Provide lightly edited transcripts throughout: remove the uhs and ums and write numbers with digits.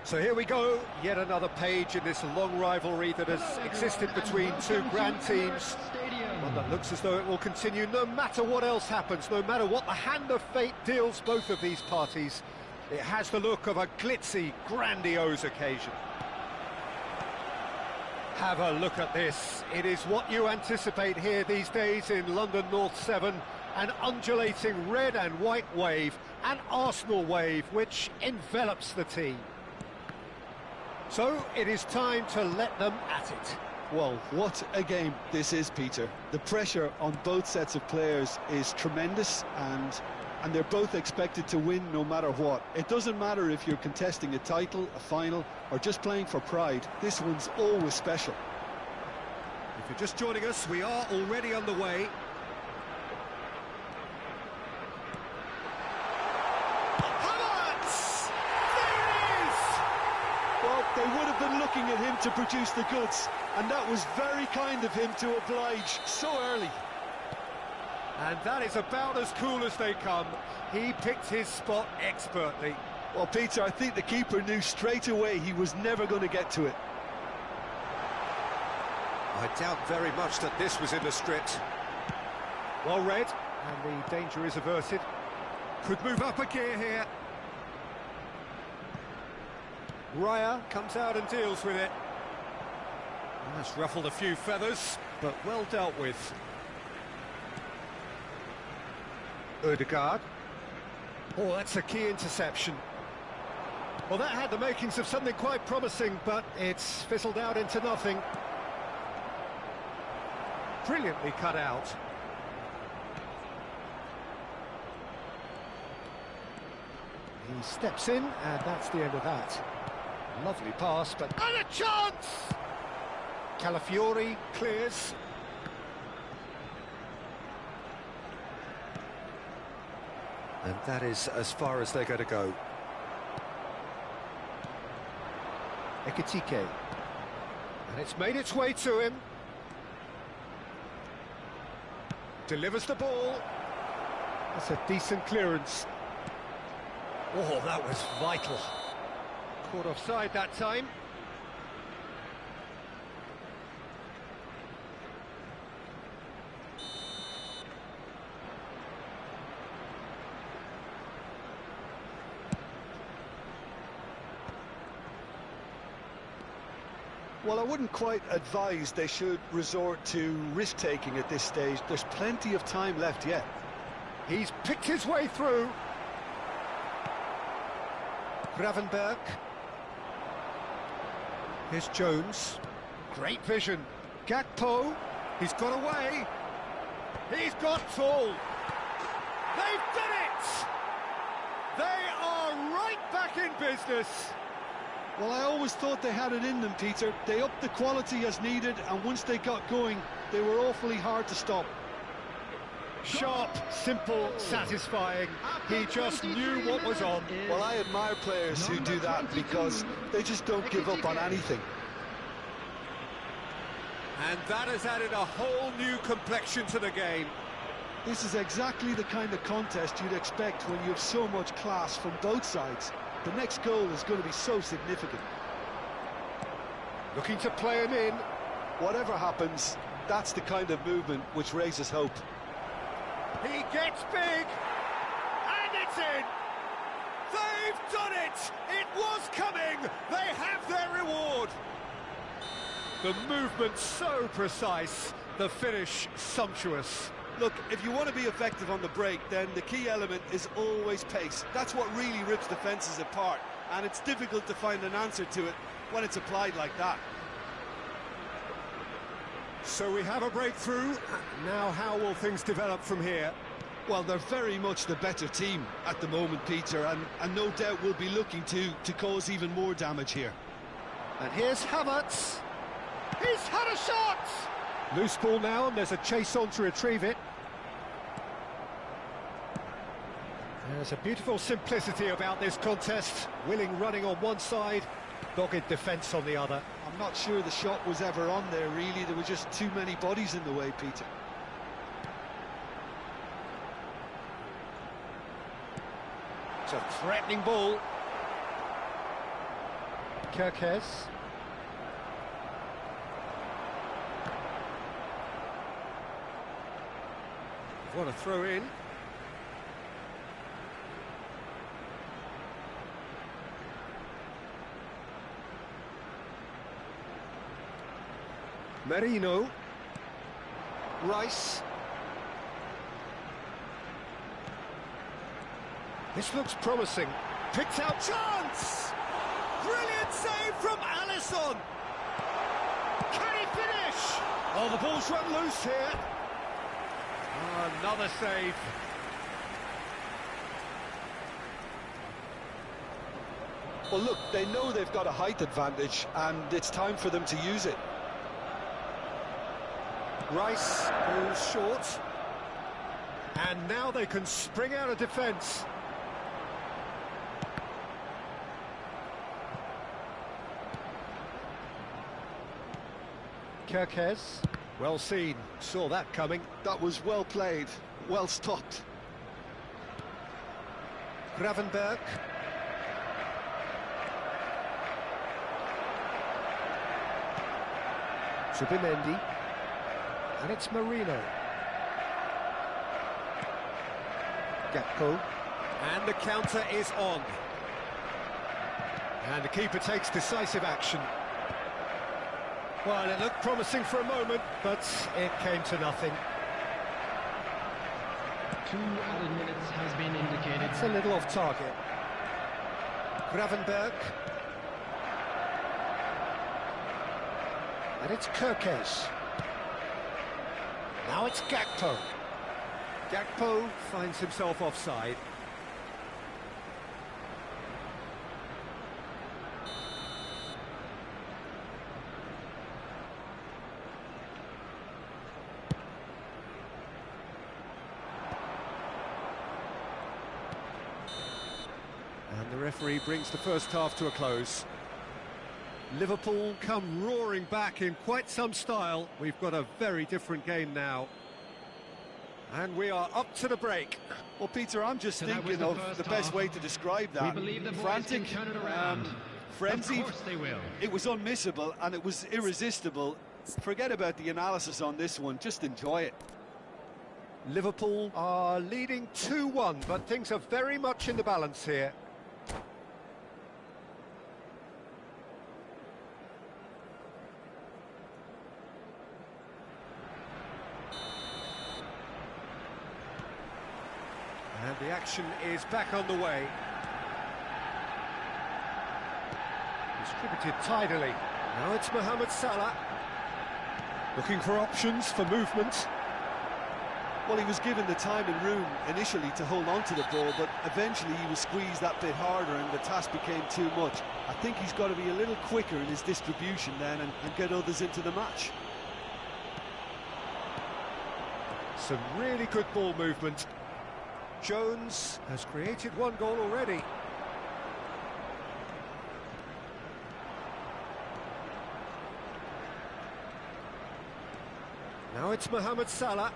So here we go, yet another page in this long rivalry that has existed between two grand teams. One that looks as though it will continue no matter what else happens, no matter what the hand of fate deals both of these parties. It has the look of a glitzy, grandiose occasion. Have a look at this. It is what you anticipate here these days in London North 7. An undulating red and white wave, an Arsenal wave, which envelops the team. So, it is time to let them at it. Well, what a game this is, Peter. The pressure on both sets of players is tremendous, and they're both expected to win no matter what. It doesn't matter if you're contesting a title, a final, or just playing for pride. This one's always special. If you're just joining us, we are already underway. They would have been looking at him to produce the goods, and that was very kind of him to oblige so early. And that is about as cool as they come. He picked his spot expertly. Well, Peter, I think the keeper knew straight away he was never going to get to it. I doubt very much that this was in the script. Well read, and the danger is averted. Could move up a gear here. Raya comes out and deals with it. That's ruffled a few feathers, but well dealt with. Odegaard. Oh, that's a key interception. Well, that had the makings of something quite promising, but it's fizzled out into nothing. Brilliantly cut out. He steps in, and that's the end of that. Lovely pass, but... And a chance! Calafiori clears. And that is as far as they're going to go. Ekitike. And it's made its way to him. Delivers the ball. That's a decent clearance. Oh, that was vital. Caught offside that time. Well, I wouldn't quite advise they should resort to risk-taking at this stage. There's plenty of time left yet. He's picked his way through. Gravenberg. Here's Jones. Great vision. Gakpo. He's got away. He's got full. They've done it! They are right back in business. Well, I always thought they had it in them, Peter. They upped the quality as needed, and once they got going, they were awfully hard to stop. Sharp, simple, satisfying. He just knew what was on. Well, I admire players who do that because they just don't give up on anything. And that has added a whole new complexion to the game. This is exactly the kind of contest you'd expect when you have so much class from both sides. The next goal is going to be so significant. Looking to play him in. Whatever happens, That's the kind of movement which raises hope. He gets big, and it's in! They've done it! It was coming! They have their reward! The movement so precise, the finish sumptuous. Look, if you want to be effective on the break, then the key element is always pace. That's what really rips defences apart, and it's difficult to find an answer to it when it's applied like that. So we have a breakthrough. Now how will things develop from here? Well, they're very much the better team at the moment, Peter, and no doubt will be looking to cause even more damage here. And here's Havertz. He's had a shot! Loose ball now, and there's a chase on to retrieve it. There's a beautiful simplicity about this contest. Willing running on one side, dogged defence on the other. I'm not sure the shot was ever on there, really. There were just too many bodies in the way, Peter. It's a threatening ball. Kirkes. What a throw in. Merino. Rice. This looks promising. Picked out chance! Brilliant save from Alisson! Can he finish? Oh, the ball's run loose here. Oh, another save. Well, look, they know they've got a height advantage, and it's time for them to use it. Rice goes short. And now they can spring out of defence. Kirkes, well seen, saw that coming. That was well played, well stopped. Gravenberg. Subimendi. And it's Marino. Gakpo. And the counter is on. And the keeper takes decisive action. Well, it looked promising for a moment, but it came to nothing. 2 added minutes has been indicated. It's a little off target. Gravenberg. And it's Kirkes. Now it's Gakpo. Gakpo finds himself offside. And the referee brings the first half to a close. Liverpool come roaring back in quite some style. We've got a very different game now. And we are up to the break. Well, Peter, I'm just thinking of the best way to describe that. We believe the boys Frantic, can turn it around. frenzied. Of course they will. It was unmissable and it was irresistible. Forget about the analysis on this one, just enjoy it. Liverpool are leading 2-1, but things are very much in the balance here. And the action is back on the way. Distributed tidily. Now it's Mohamed Salah. Looking for options for movement. Well, he was given the time and room initially to hold on to the ball, but eventually he was squeezed that bit harder and the task became too much. I think he's got to be a little quicker in his distribution then and get others into the match. Some really good ball movement. Jones has created one goal already. Now it's Mohamed Salah.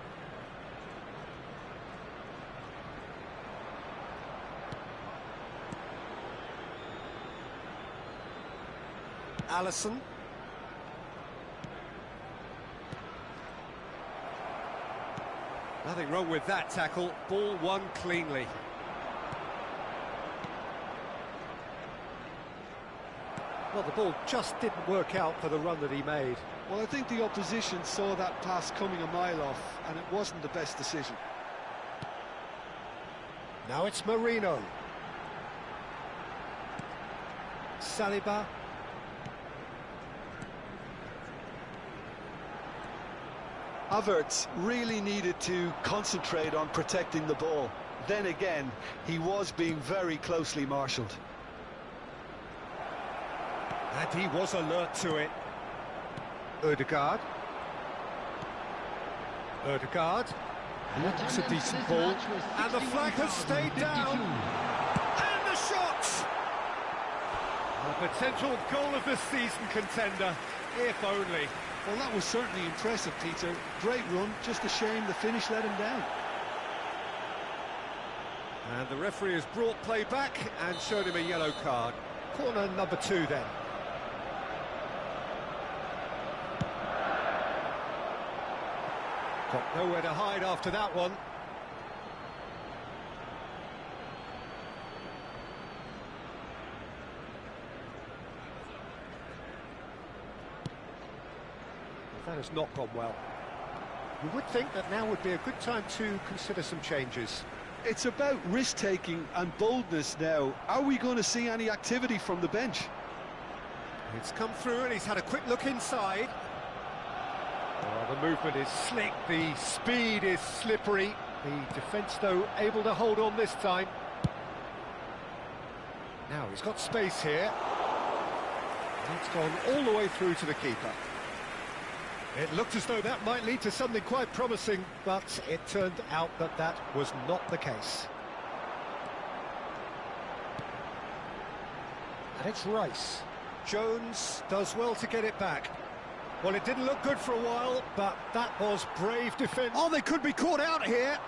Alisson. Nothing wrong with that tackle. Ball won cleanly. Well, the ball just didn't work out for the run that he made. Well, I think the opposition saw that pass coming a mile off, and it wasn't the best decision. Now it's Marino. Saliba. Havertz really needed to concentrate on protecting the ball. Then again, he was being very closely marshalled. And he was alert to it. Ødegaard. Ødegaard. That's a decent ball. And the flag has stayed down. And the shot! A potential goal of the season contender, if only. Well, that was certainly impressive, Peter. Great run, just a shame the finish let him down. And the referee has brought play back and showed him a yellow card. Corner number 2 then. Got nowhere to hide after that one. That has not gone well. You would think that now would be a good time to consider some changes. It's about risk-taking and boldness now. Are we going to see any activity from the bench? It's come through and he's had a quick look inside. Oh, the movement is slick, the speed is slippery. The defence, though, able to hold on this time. Now he's got space here. It's gone all the way through to the keeper. It looked as though that might lead to something quite promising, but it turned out that that was not the case. And it's Rice. Jones does well to get it back. Well, it didn't look good for a while, but that was brave defence. Oh, they could be caught out here.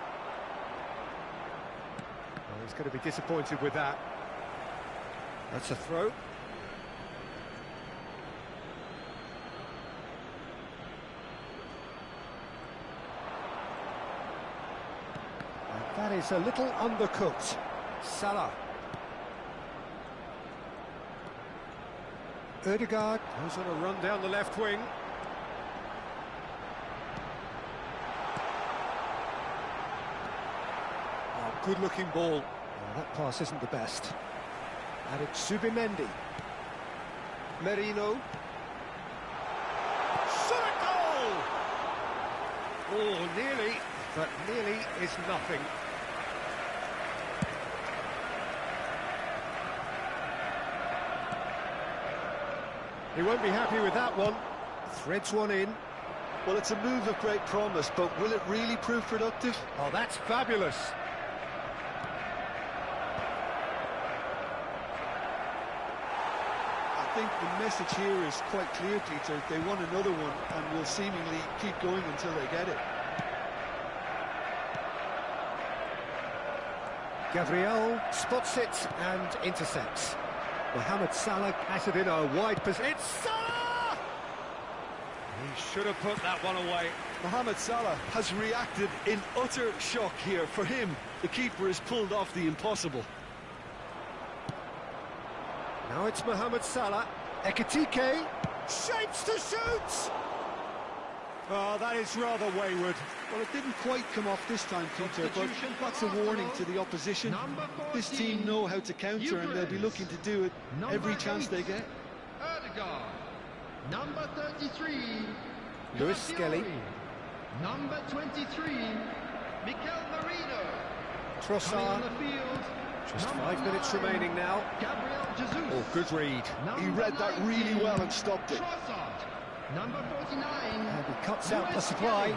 Well, he's going to be disappointed with that. That's a throw. That is a little undercooked. Salah. Ødegaard goes on a run down the left wing. Oh, good-looking ball. Oh, that pass isn't the best. And it's Zubimendi. Merino. Shot a goal! Oh, nearly, but nearly is nothing. He won't be happy with that one. Threads one in. Well, it's a move of great promise, but will it really prove productive? Oh, that's fabulous. I think the message here is quite clear, Peter. They want another one and will seemingly keep going until they get it. Gabriel spots it and intercepts. Mohamed Salah has it in a wide position. It's Salah! He should have put that one away. Mohamed Salah has reacted in utter shock here. For him, the keeper has pulled off the impossible. Now it's Mohamed Salah. Ekitike shapes to shoot! Oh, that is rather wayward. Well, it didn't quite come off this time, Peter, but that's a warning to the opposition. This team know how to counter, and they'll be looking to do it every chance they get. Ødegaard. Number 33. Lewis Skelly. Number 23. Mikel Merino. Trossard. Just 5 minutes remaining now. Gabriel Jesus. Oh, good read. He read that really well and stopped it. Trossard. Number 49. And he cuts out the supply.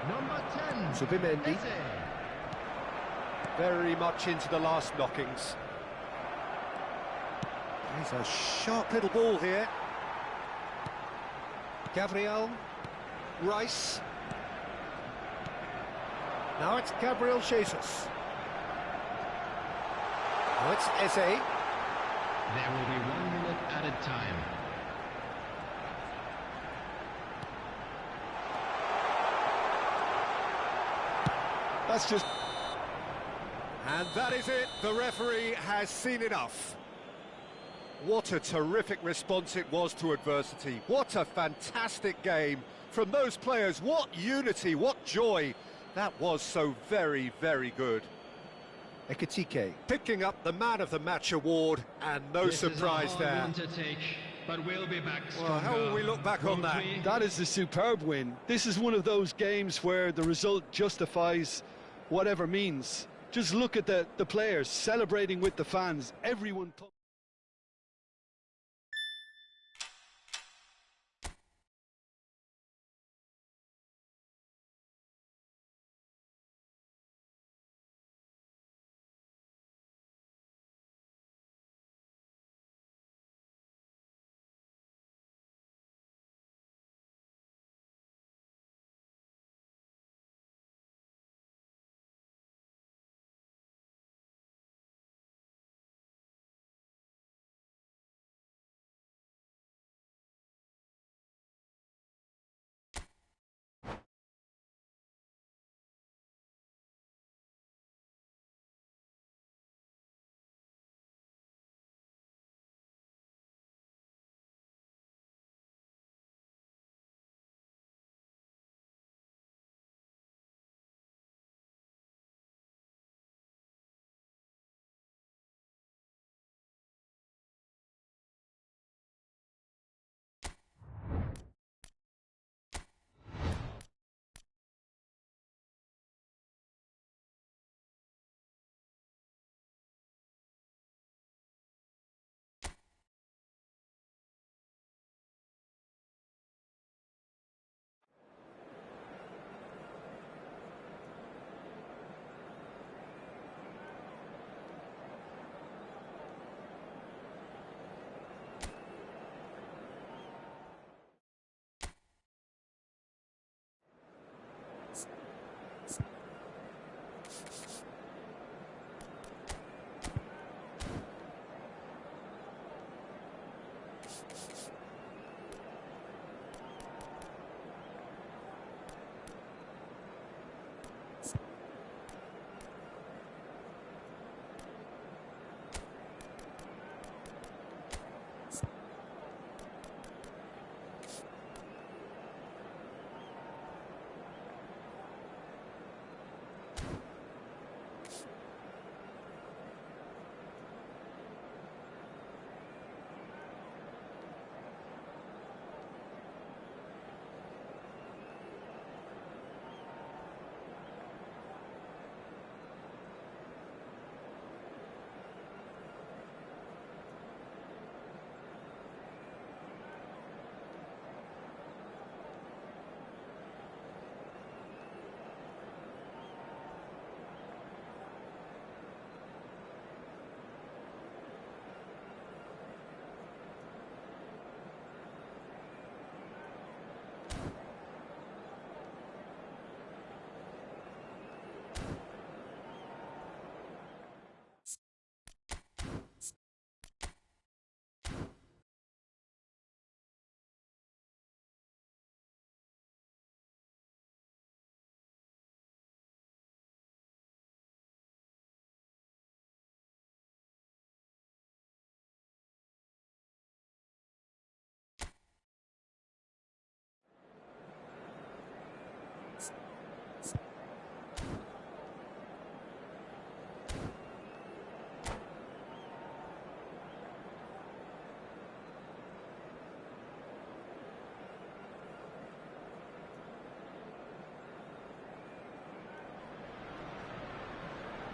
Number 10. Zubimendi. Eze. Very much into the last knockings. He's a sharp little ball here. Gabriel. Rice. Now it's Gabriel Jesus. Now it's Eze. There will be 1 minute added time. That's just... And that is it. The referee has seen enough. What a terrific response it was to adversity. What a fantastic game from those players. What unity, what joy. That was so very, very good. Ekitike picking up the Man of the Match award, and no surprise there. One to take, but we'll be back Well, how will we look back on that? That is a superb win. This is one of those games where the result justifies whatever means. Just look at the players celebrating with the fans. Everyone...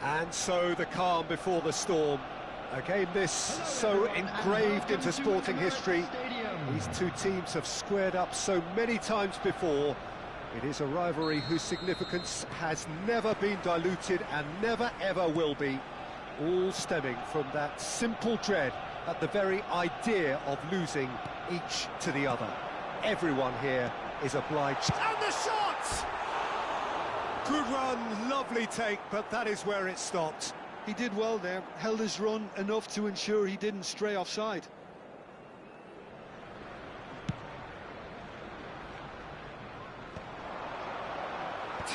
And so the calm before the storm. A game this so engraved into sporting history. These two teams have squared up so many times before. It is a rivalry whose significance has never been diluted and never ever will be. All stemming from that simple dread at the very idea of losing each to the other. Everyone here is obliged. And the shot! Good run, lovely take, but that is where it stopped. He did well there, held his run enough to ensure he didn't stray offside.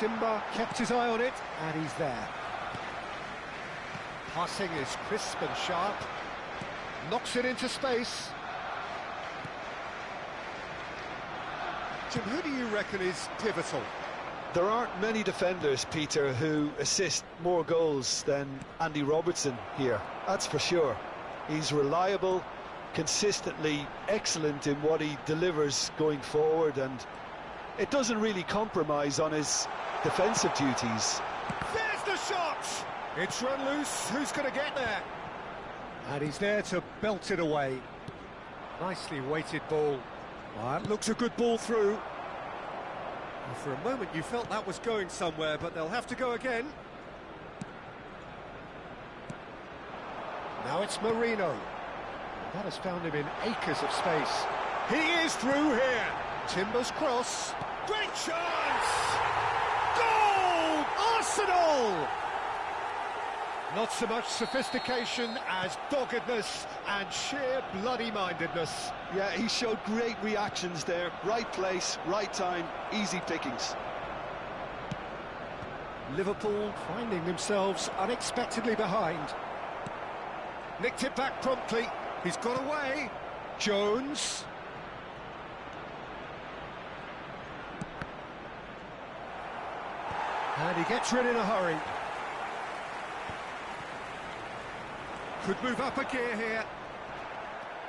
Timber kept his eye on it, and he's there. Passing is crisp and sharp. Knocks it into space. Jim, who do you reckon is pivotal? There aren't many defenders, Peter, who assist more goals than Andy Robertson here, that's for sure. He's reliable, consistently excellent in what he delivers going forward, and it doesn't really compromise on his defensive duties. There's the shot! It's run loose, who's going to get there? And he's there to belt it away. Nicely weighted ball. That looks a good ball through. Well, for a moment you felt that was going somewhere, but they'll have to go again. Now it's Marino. That has found him in acres of space. He is through here. Timber's cross. Great chance! Goal! Arsenal! Not so much sophistication as doggedness and sheer bloody-mindedness. Yeah, he showed great reactions there. Right place, right time, easy pickings. Liverpool finding themselves unexpectedly behind. Nicked it back promptly. He's got away. Jones. And he gets rid in a hurry. Could move up a gear here.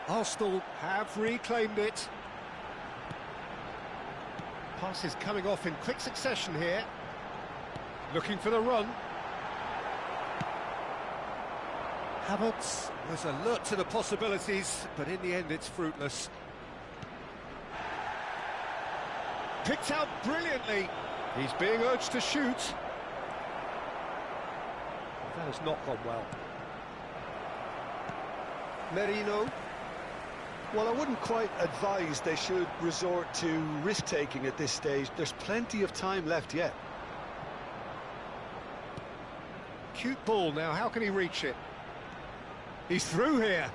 Arsenal have reclaimed it. Pass is coming off in quick succession here. Looking for the run. Havertz was alert to the possibilities, but in the end it's fruitless. Picked out brilliantly. He's being urged to shoot. That has not gone well. Merino. Well, I wouldn't quite advise they should resort to risk-taking at this stage. There's plenty of time left yet. Cute ball now, how can he reach it? He's through here.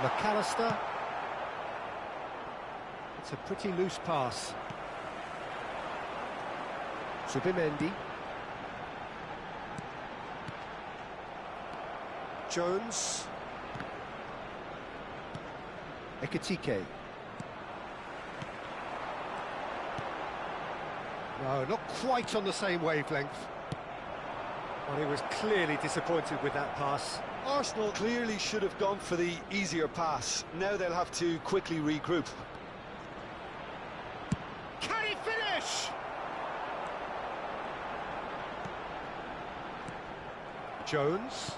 McAllister. It's a pretty loose pass. Zubimendi. Jones. Ekitike. No, not quite on the same wavelength. Well, he was clearly disappointed with that pass. Arsenal clearly should have gone for the easier pass. Now they'll have to quickly regroup. Can he finish? Jones.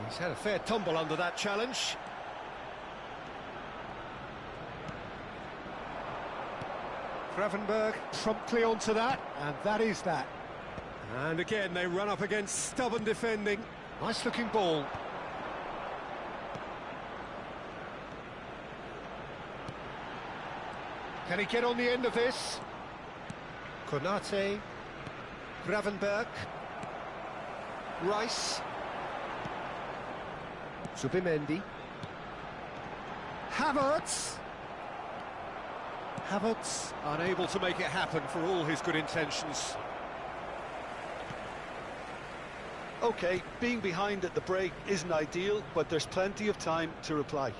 He's had a fair tumble under that challenge. Gravenberg promptly onto that, and that is that. And again, they run up against stubborn defending. Nice looking ball. Can he get on the end of this? Konate. Gravenberg. Rice. Zubimendi. Havertz. Havertz unable to make it happen for all his good intentions. OK, being behind at the break isn't ideal, but there's plenty of time to reply.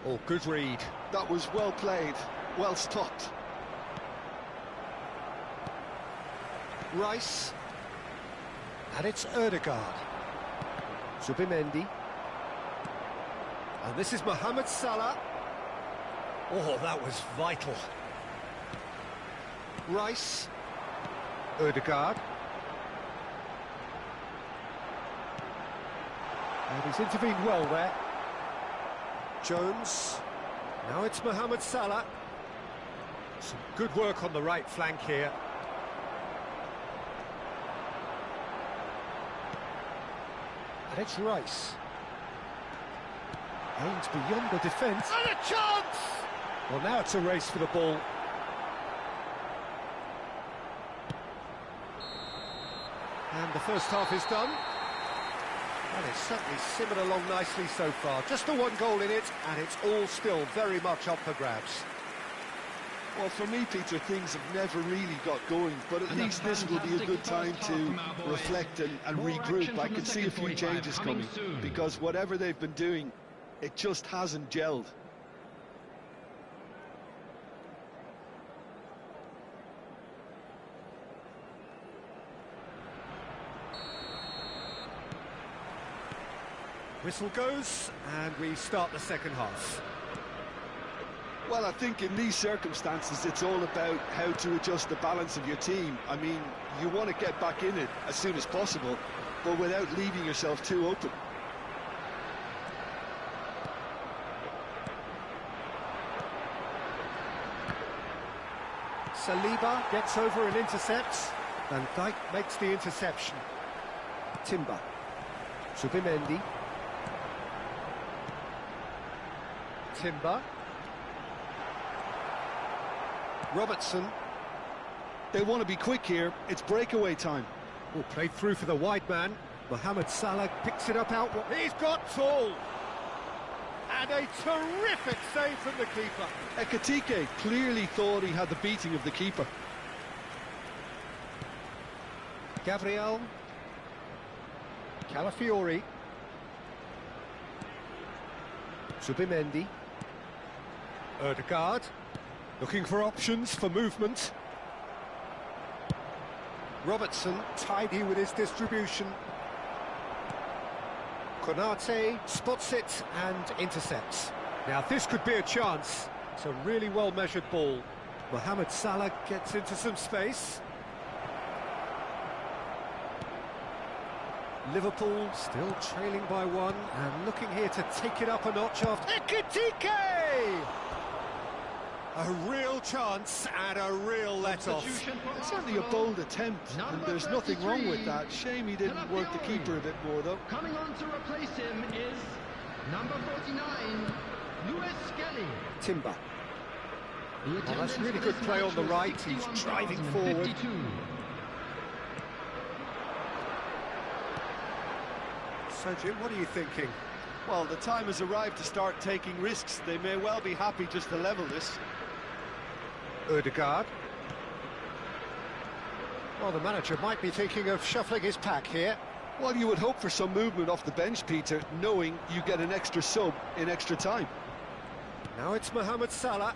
Oh, good read. That was well played, well stopped. Rice. And it's Ødegaard. Zubimendi. And this is Mohamed Salah. Oh, that was vital. Rice. Ødegaard. And he's intervened well there. Jones. Now it's Mohamed Salah. Some good work on the right flank here. And it's Rice. Aims beyond the defence. And a chance! Well, now it's a race for the ball. And the first half is done. Well, it's certainly simmered along nicely so far. Just the one goal in it, and it's all still very much up for grabs. Well, for me, Peter, things have never really got going, but at least this will be a good time to reflect and regroup. I can see a few changes coming, because whatever they've been doing, it just hasn't gelled. Whistle goes, and we start the second half. Well, I think in these circumstances, it's all about how to adjust the balance of your team. I mean, you want to get back in it as soon as possible, but without leaving yourself too open. Saliba gets over and intercepts. Van Dijk makes the interception. Timber. Subimendi. Timber. Robertson. They want to be quick here. It's breakaway time. Oh, played through for the wide man. Mohamed Salah picks it up out. He's got tall. And a terrific save from the keeper. Ekitike clearly thought he had the beating of the keeper. Gabriel. Calafiori. Subimendi. Ødegaard. Looking for options for movement. Robertson, tidy with his distribution. Konate spots it and intercepts. Now this could be a chance. It's a really well-measured ball. Mohamed Salah gets into some space. Liverpool still trailing by one and looking here to take it up a notch after Ekitike! A real chance and a real let-off. It's certainly a bold attempt, and there's nothing wrong with that. Shame he didn't work the keeper a bit more, though. Coming on to replace him is number 49, Lewis Skelly. Timber. Well, that's really good play on the right. He's driving forward. 52. So, Jim, what are you thinking? Well, the time has arrived to start taking risks. They may well be happy just to level this. Ødegaard. Well, the manager might be thinking of shuffling his pack here. Well, you would hope for some movement off the bench, Peter, knowing you get an extra sub in extra time. Now it's Mohamed Salah.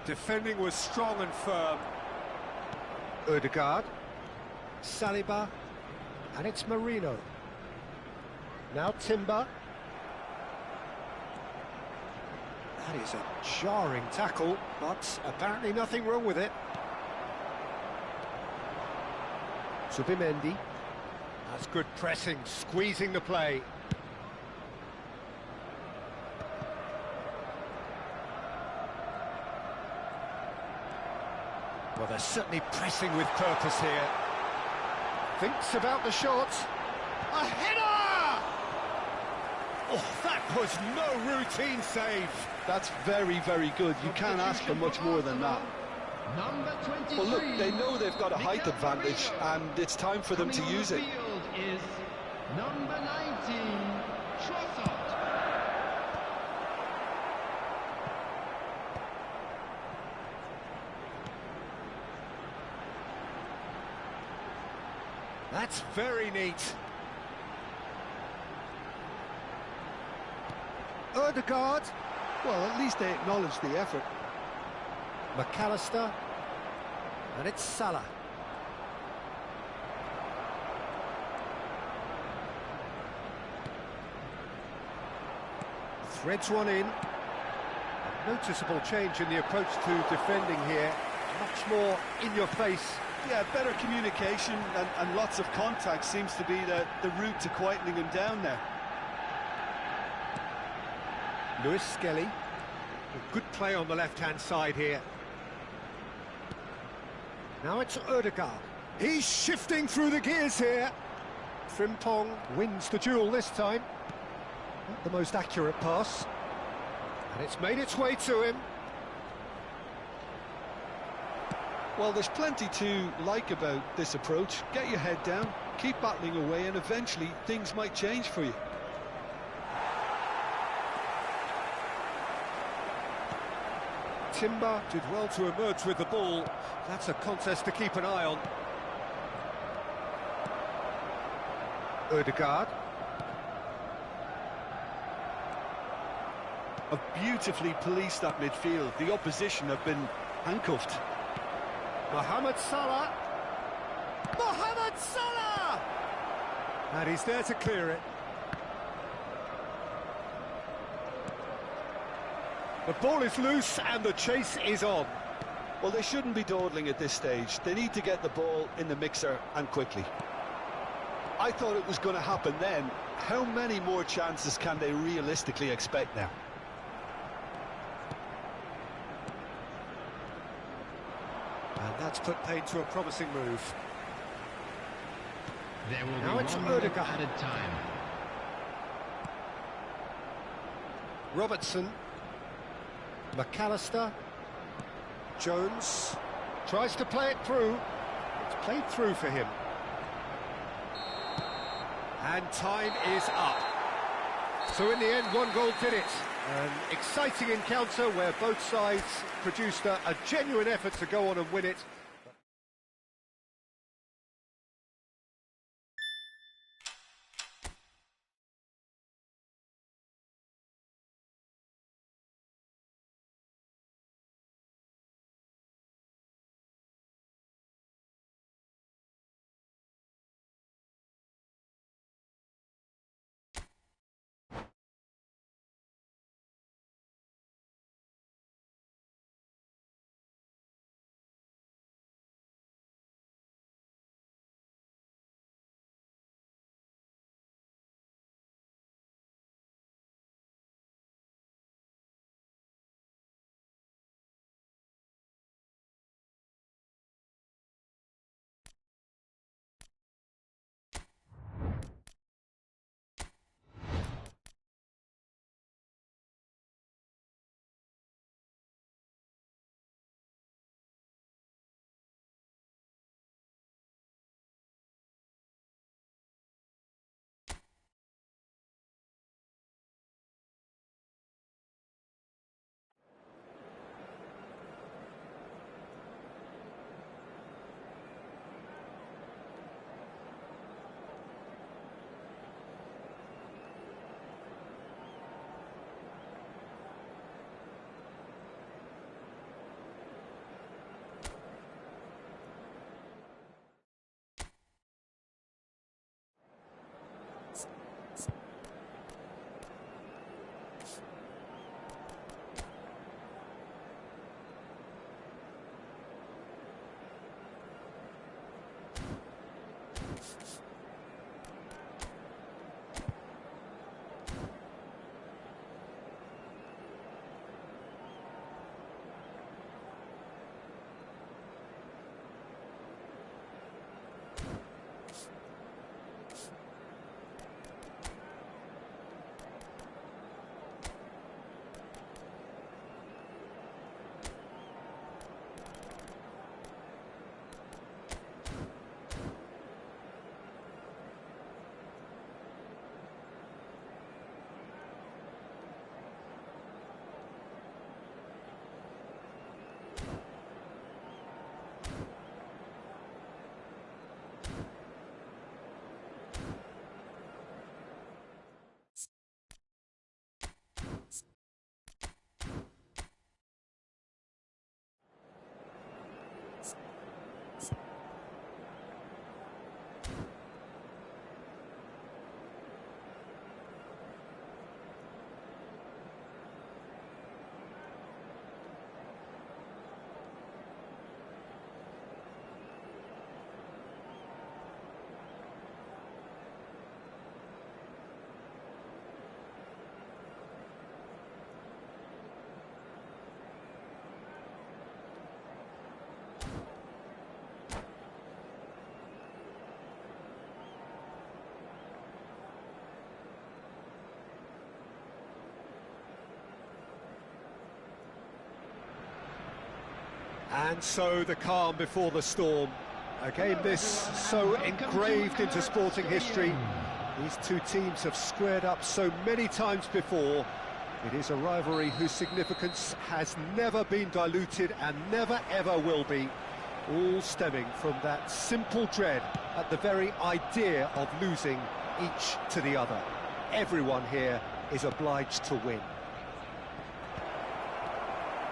Defending was strong and firm. Ødegaard. Saliba. And it's Marino. Now Timber. That is a jarring tackle, but apparently nothing wrong with it. Subimendi. That's good pressing, squeezing the play. Well, they're certainly pressing with purpose here. Thinks about the shot. A header! Oh, that was no routine save. That's very, very good. You can't ask for much more than that. Number 23. Well, look, they know they've got a height advantage, and it's time for them to use it. Field is number 19, Trossard. That's very neat. Ødegaard. Well, at least they acknowledge the effort. McAllister. And it's Salah. Threads one in. A noticeable change in the approach to defending here. Much more in your face. Yeah, better communication and lots of contact seems to be the route to quietening him down there. Lewis Skelly. A good play on the left-hand side here. Now it's Ødegaard. He's shifting through the gears here. Frimpong wins the duel this time. Not the most accurate pass. And it's made its way to him. Well, there's plenty to like about this approach. Get your head down, Keep battling away and eventually things might change for you. Timber did well to emerge with the ball. That's a contest to keep an eye on. Odegaard. Have beautifully policed that midfield. The opposition have been handcuffed. Mohamed Salah. Mohamed Salah! And he's there to clear it. The ball is loose and the chase is on. Well, they shouldn't be dawdling at this stage. They need to get the ball in the mixer and quickly. I thought it was going to happen then. How many more chances can they realistically expect now? And that's put paid to a promising move. There will Now be it's 1 minute Odegaard. added time. Robertson. McAllister. Jones tries to play it through. It's played through for him. And time is up. So in the end, 1 goal did it. An exciting encounter where both sides produced a genuine effort to go on and win it. And so the calm before the storm. A game this so engraved into sporting history. These two teams have squared up so many times before. It is a rivalry whose significance has never been diluted and never ever will be, all stemming from that simple dread at the very idea of losing each to the other. Everyone here is obliged to win.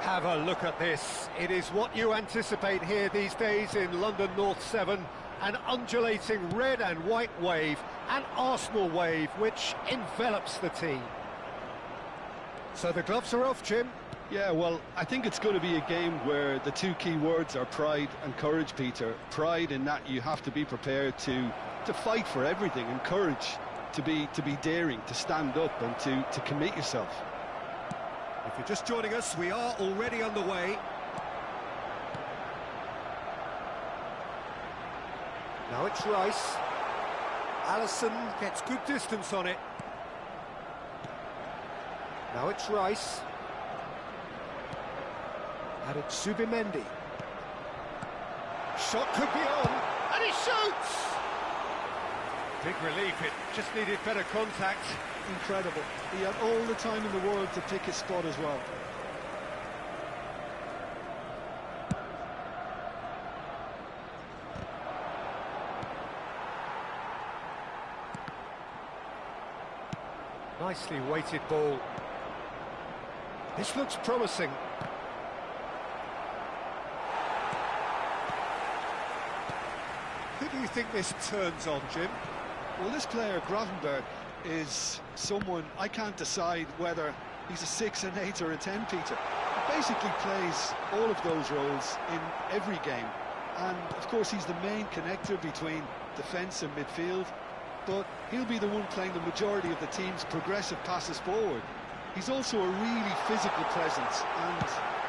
Have a look at this. It is what you anticipate here these days in London North 7. An undulating red and white wave, an Arsenal wave which envelops the team. So the gloves are off, Jim. Yeah, well, I think it's going to be a game where the two key words are pride and courage, Peter. Pride in that you have to be prepared to fight for everything, and courage to be daring, to stand up and to commit yourself. If you're just joining us, we are already underway. Now it's Rice. Allison gets good distance on it. Now it's Rice. And it's Zubimendi. Shot could be on, and he shoots! Big relief, it just needed better contact. Incredible. He had all the time in the world to pick his spot as well. Nicely weighted ball. This looks promising. Who do you think this turns on, Jim? Well, this player, Gravenberg, is someone I can't decide whether he's a 6, an 8 or a 10, Peter. He basically plays all of those roles in every game, and of course he's the main connector between defence and midfield, but he'll be the one playing the majority of the team's progressive passes forward. He's also a really physical presence, and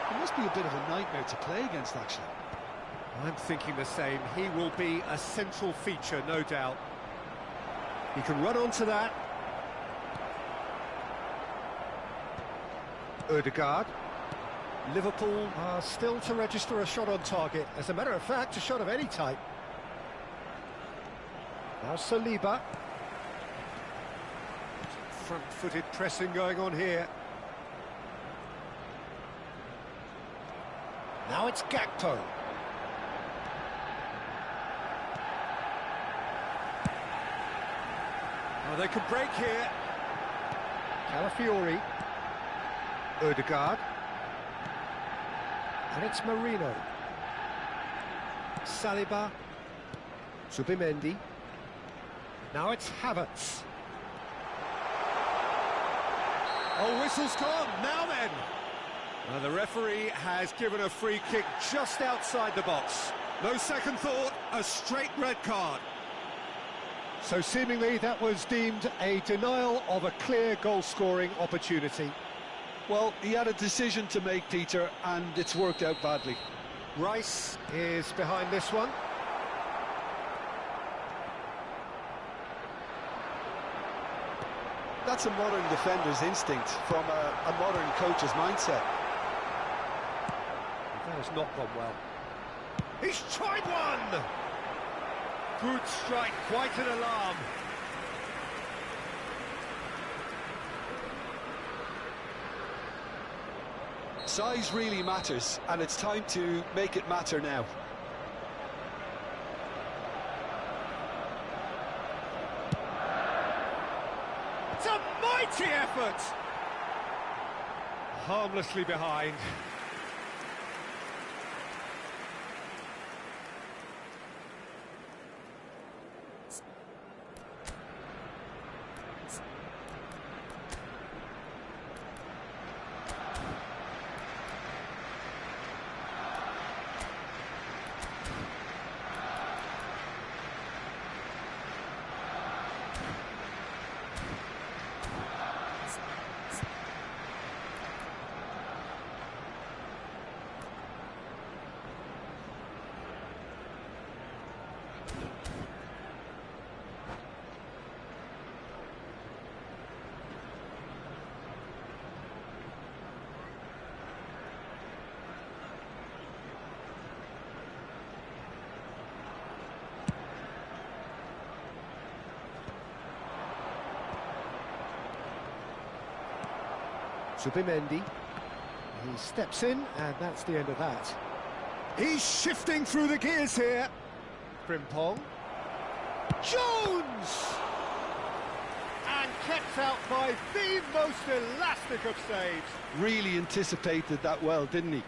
he must be a bit of a nightmare to play against, actually. I'm thinking the same. He will be a central feature, no doubt. He can run onto that. Odegaard. Liverpool are still to register a shot on target. As a matter of fact, a shot of any type. Now Saliba. Front-footed pressing going on here. Now it's Gakpo. Oh, they could break here. Calafiori. Odegaard. And it's Marino. Saliba. Zubimendi. Now it's Havertz. Oh, whistle's gone. Now then. Now the referee has given a free kick just outside the box. No second thought, a straight red card. So seemingly that was deemed a denial of a clear goal-scoring opportunity. Well, he had a decision to make, Peter, and it's worked out badly. Rice is behind this one. That's a modern defender's instinct from a modern coach's mindset. That has not gone well. He's tried one! Good strike, quite an alarm. Size really matters, and it's time to make it matter now. It's a mighty effort! Harmlessly behind. Zubimendi. He steps in, and that's the end of that. He's shifting through the gears here. Frimpong. Jones! And kept out by the most elastic of saves. Really anticipated that well, didn't he?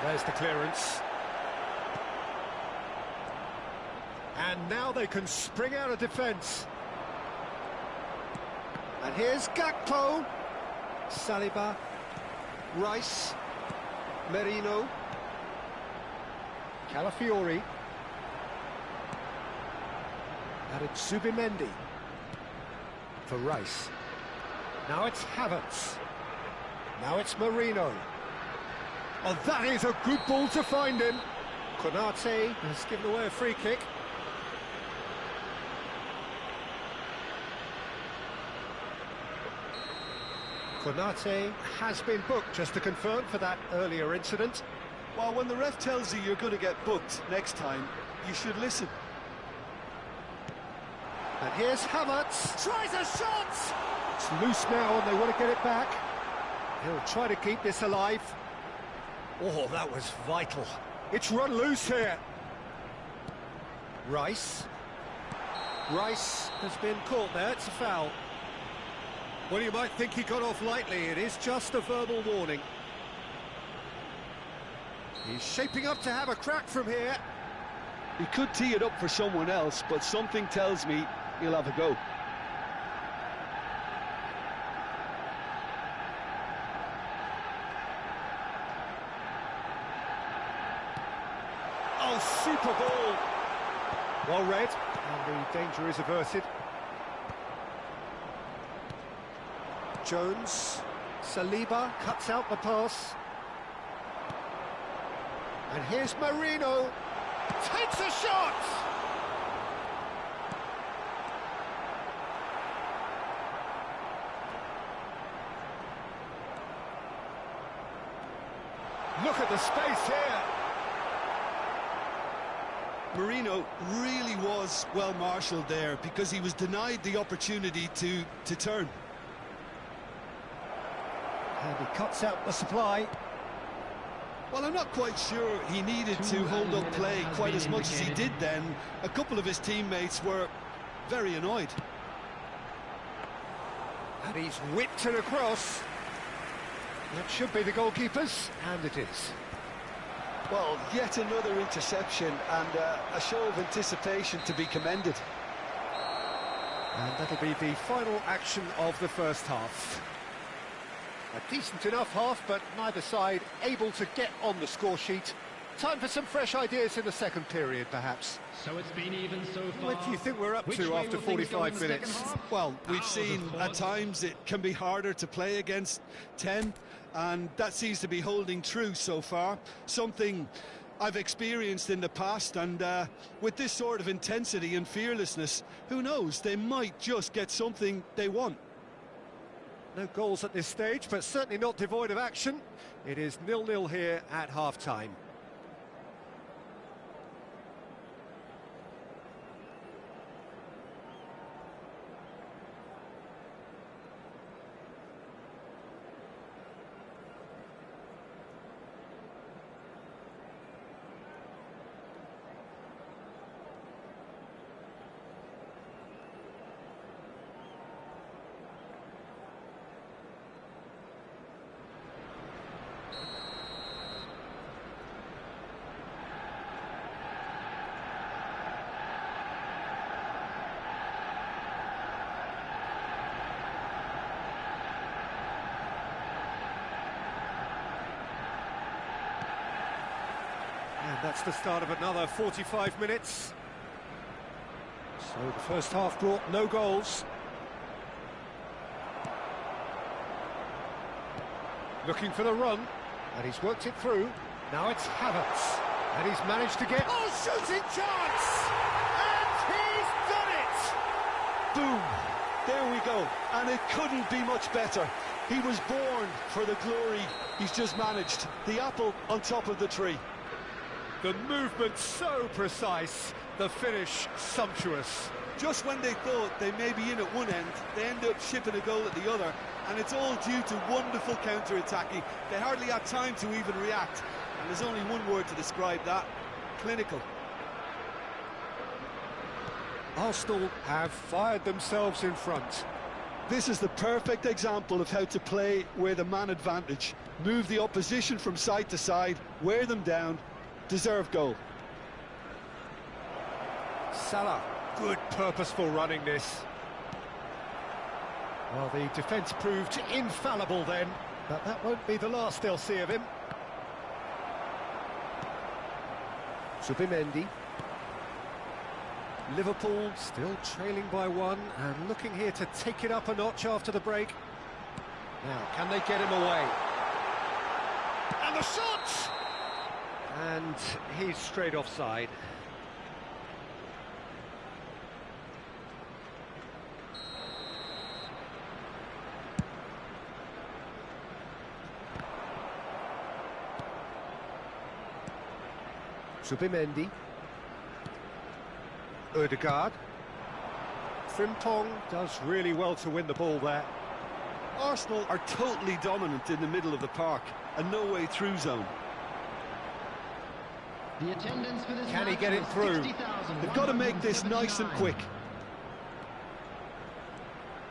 There's the clearance. And now they can spring out of defence. And here's Gakpo. Saliba. Rice. Merino. Calafiori. And it's Zubimendi. For Rice. Now it's Havertz. Now it's Merino. Oh, that is a good ball to find him. Konate has given away a free kick. Konate has been booked, just to confirm, for that earlier incident. Well, when the ref tells you you're going to get booked next time, you should listen. And here's Havertz. Tries a shot! It's loose now and they want to get it back. He'll try to keep this alive. Oh, that was vital. It's run loose here. Rice. Rice has been caught there. It's a foul. Well, you might think he got off lightly. It is just a verbal warning. He's shaping up to have a crack from here. He could tee it up for someone else, but something tells me he'll have a go. Oh, super ball. Well read, and the danger is averted. Jones, Saliba cuts out the pass. And here's Merino. Takes a shot! Look at the space here. Merino really was well marshalled there because he was denied the opportunity to turn. And he cuts out the supply. Well, I'm not quite sure he needed to hold up play quite as much as he did then. A couple of his teammates were very annoyed. And he's whipped it across. That should be the goalkeeper's, and it is. Well, yet another interception and a show of anticipation to be commended. And that'll be the final action of the first half. A decent enough half, but neither side able to get on the score sheet. Time for some fresh ideas in the second period, perhaps. So it's been even so far. What do you think we're up to after 45 minutes? Well, we've seen at times it can be harder to play against 10, and that seems to be holding true so far. Something I've experienced in the past, and with this sort of intensity and fearlessness, who knows, they might just get something they want. No goals at this stage, but certainly not devoid of action. It is 0-0 here at half-time. And that's the start of another 45 minutes. So the first half brought no goals. Looking for the run, and he's worked it through. Now it's Havertz, and he's managed to get... Oh, shooting chance! And he's There we go, and it couldn't be much better. He was born for the glory he's just managed. The apple on top of the tree. The movement so precise, the finish sumptuous. Just when they thought they may be in at one end, they end up shipping a goal at the other, and it's all due to wonderful counter-attacking. They hardly had time to even react, and there's only one word to describe that: clinical. Arsenal have fired themselves in front. This is the perfect example of how to play with a man advantage. Move the opposition from side to side, wear them down, deserve goal. Salah, good purposeful running this. Well, the defence proved infallible then, but that won't be the last they'll see of him. Zubimendi. Liverpool still trailing by one and looking here to take it up a notch after the break. Now, can they get him away? And the shot! And he's straight offside. Zubimendi. Odegaard. Frimpong does really well to win the ball there. Arsenal are totally dominant in the middle of the park, a no-way through zone. The attendance for this Can he match get it was through? 60,179. They've got to make this nice and quick.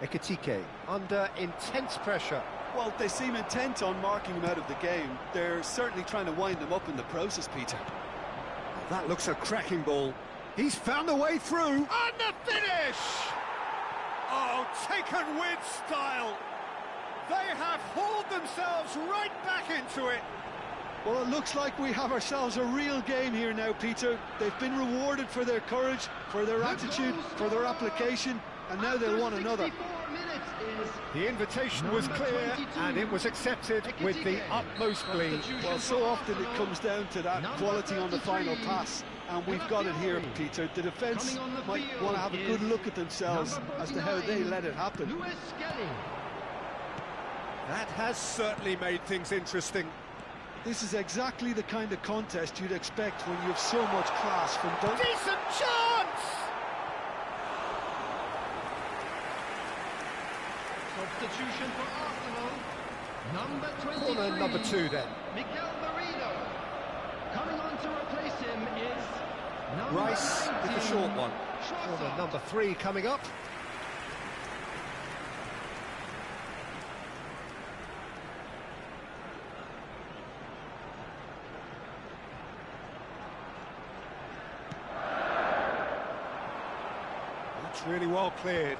Ekitike under intense pressure. Well, they seem intent on marking him out of the game. They're certainly trying to wind him up in the process, Peter. That looks a cracking ball. He's found a way through. And the finish! Oh, taken with style. They have hauled themselves right back into it. Well, it looks like we have ourselves a real game here now, Peter. They've been rewarded for their courage, for their attitude, for their application, and now they'll want another. The invitation was clear, and it was accepted with the utmost glee. Well, so often it comes down to that quality on the final pass, and we've got it here, Peter. The defence might want to have a good look at themselves as to how they let it happen. That has certainly made things interesting. This is exactly the kind of contest you'd expect when you have so much class from both. Decent chance! Substitution for Arsenal, number 23. Corner number 2 then. Mikel Merino. Coming on to replace him is number Rice 19. with the short one. Trossard. Corner number 3 coming up. That's really well cleared.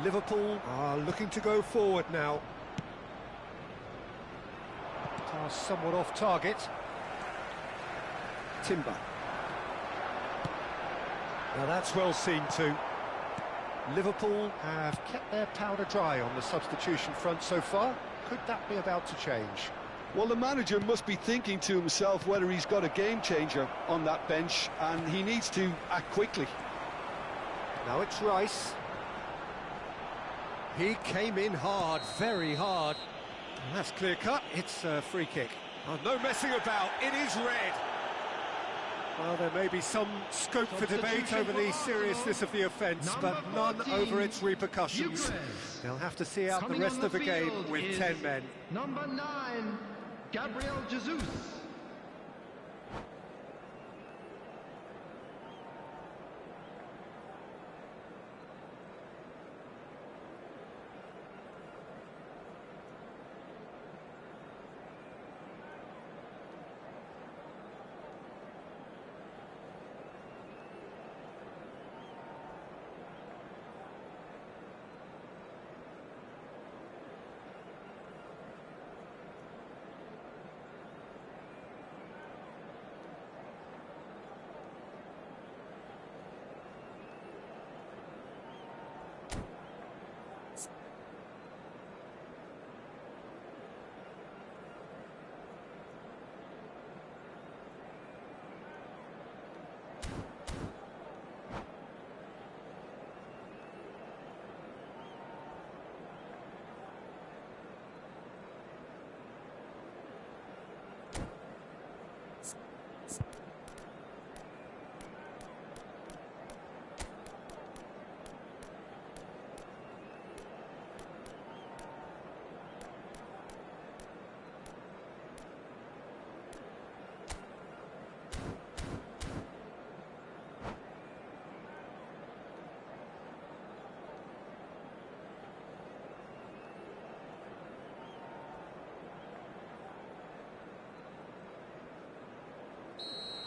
Liverpool are looking to go forward now. Pass somewhat off target. Timber. Now that's well seen too. Liverpool have kept their powder dry on the substitution front so far. Could that be about to change? Well, the manager must be thinking to himself whether he's got a game changer on that bench, and he needs to act quickly. Now it's Rice. He came in hard, very hard. And that's clear cut. It's a free kick. Oh, no messing about. It is red. Well, there may be some scope for debate over the seriousness of the offence, but none over its repercussions. They'll have to see out the rest of the game with 10 men. Number 9, Gabriel Jesus.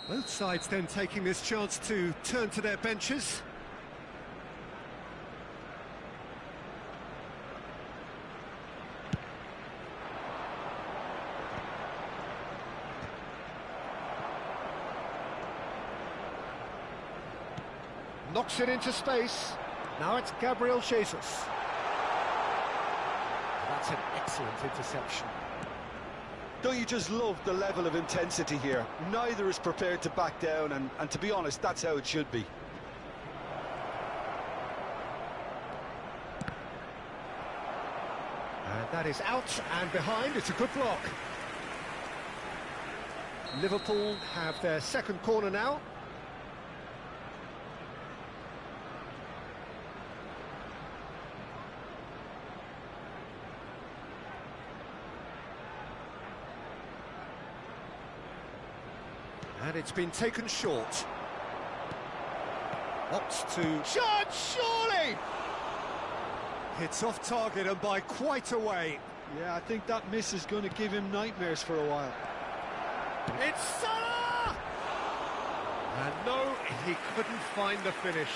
Both sides then taking this chance to turn to their benches. Knocks it into space. Now it's Gabriel Jesus. That's an excellent interception. Don't you just love the level of intensity here? Neither is prepared to back down, and to be honest, that's how it should be. And that is out and behind. It's a good block. Liverpool have their second corner now. And it's been taken short. Opts to shot, surely! It's off target and by quite a way. Yeah, I think that miss is going to give him nightmares for a while. It's Salah! And no, he couldn't find the finish.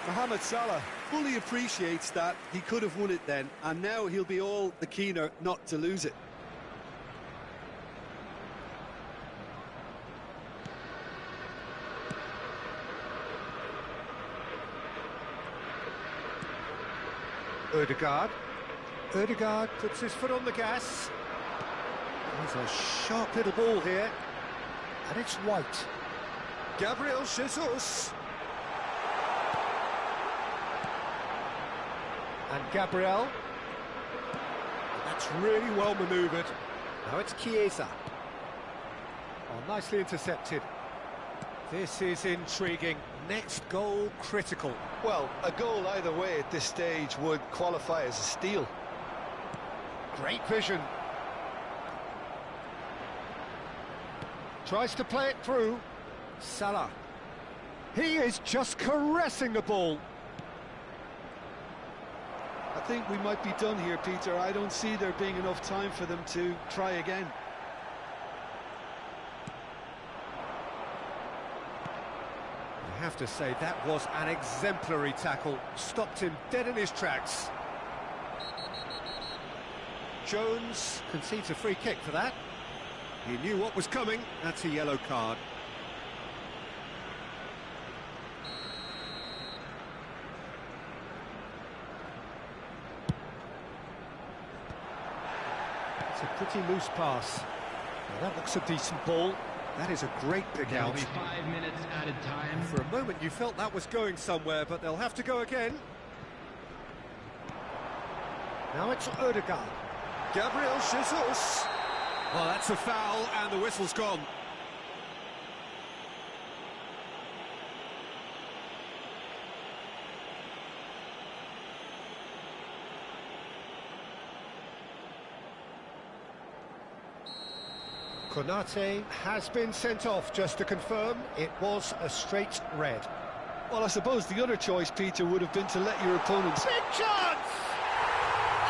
Mohamed Salah fully appreciates that he could have won it then, and now he'll be all the keener not to lose it. Ødegaard puts his foot on the gas. There's a sharp little ball here, and it's White. Gabriel Jesus. And Gabriel. That's really well manoeuvred. Now it's Chiesa. Oh, nicely intercepted. This is intriguing. Next goal critical. Well, a goal either way at this stage would qualify as a steal. Great vision. Tries to play it through. Salah. He is just caressing the ball. I think we might be done here, Peter. I don't see there being enough time for them to try again. I have to say, that was an exemplary tackle. Stopped him dead in his tracks. Jones concedes a free kick for that. He knew what was coming. That's a yellow card. It's a pretty loose pass. Now that looks a decent ball. That is a great pick There'll out. be 5 minutes added time. For a moment you felt that was going somewhere, but they'll have to go again. Now it's Ødegaard. Gabriel Jesus. Well, that's a foul, and the whistle's gone. Konate has been sent off, just to confirm. It was a straight red. Well, I suppose the other choice, Peter, would have been to let your opponents... Big chance!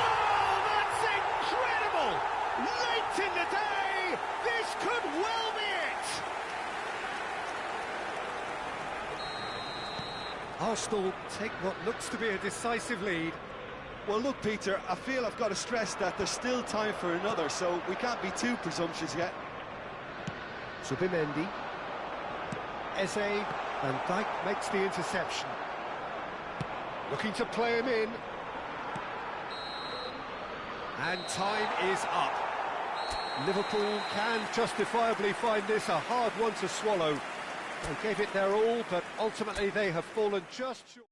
Oh, that's incredible! Late in the day, this could well be it! Arsenal take what looks to be a decisive lead. Well, look, Peter, I feel I've got to stress that there's still time for another, so we can't be too presumptuous yet. Subimendi. Eze. Van Dijk makes the interception. Looking to play him in. And time is up. Liverpool can justifiably find this a hard one to swallow. They gave it their all, but ultimately they have fallen just short.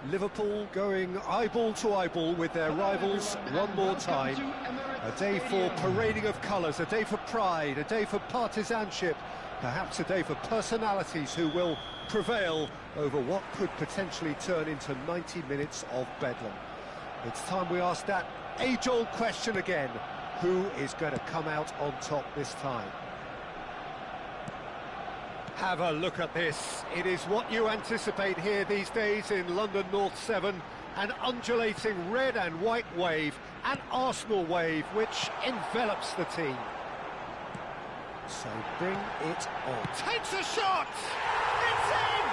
Liverpool going eyeball to eyeball with their rivals one more time. A day for parading of colours, a day for pride, a day for partisanship, perhaps a day for personalities who will prevail over what could potentially turn into 90 minutes of bedlam. It's time we ask that age-old question again: who is going to come out on top this time? Have a look at this. It is what you anticipate here these days in London North 7. An undulating red and white wave, an Arsenal wave which envelops the team. So bring it on. Takes a shot! It's in!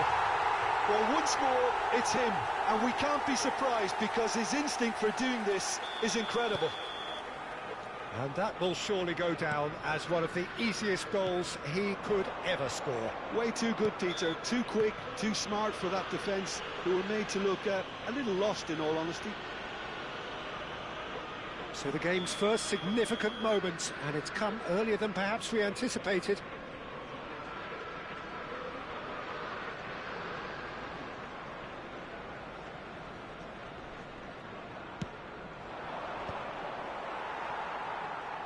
Well, once more, it's him. And we can't be surprised because his instinct for doing this is incredible. And that will surely go down as one of the easiest goals he could ever score. Way too good, Peter. Too quick, too smart for that defence, who were made to look a little lost, in all honesty. So the game's first significant moment, and it's come earlier than perhaps we anticipated.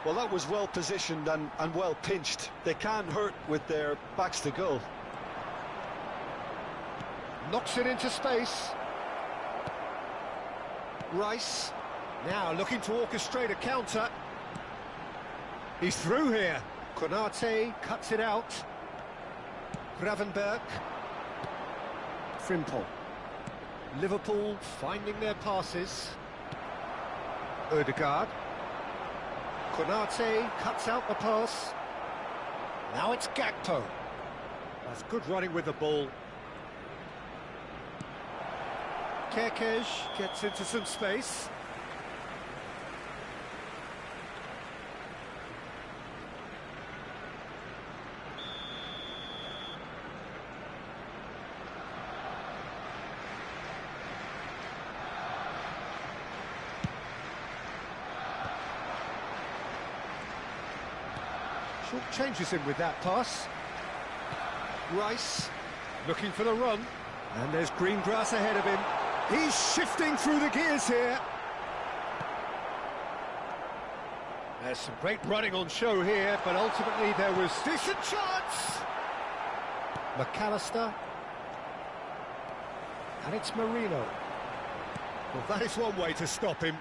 Well, that was well positioned and well pinched. They can hurt with their backs to goal. Knocks it into space. Rice, now looking to orchestrate a counter. He's through here. Konate cuts it out. Gravenberg. Frimpong. Liverpool finding their passes. Odegaard. Konate cuts out the pass. Now it's Gakpo. That's good running with the ball. Kerkez gets into some space. Short changes him with that pass. Rice looking for the run. And there's green grass ahead of him. He's shifting through the gears here. There's some great running on show here, but ultimately there was decent chance. McAllister. And it's Marino. Well, that is one way to stop him.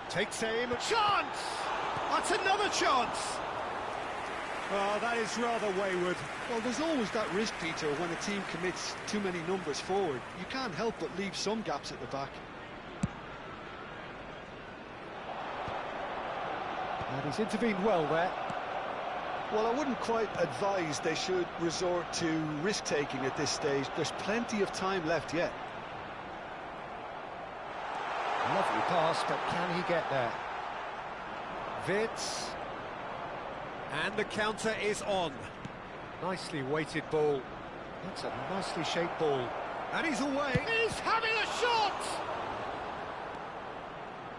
Takes aim. Chance! That's another chance! Oh, that is rather wayward. Well, there's always that risk, Peter, when a team commits too many numbers forward. You can't help but leave some gaps at the back. And he's intervened well there. Well, I wouldn't quite advise they should resort to risk-taking at this stage. There's plenty of time left yet. Lovely pass, but can he get there? Vitz. And the counter is on. Nicely weighted ball. That's a nicely shaped ball. And he's away. He's having a shot!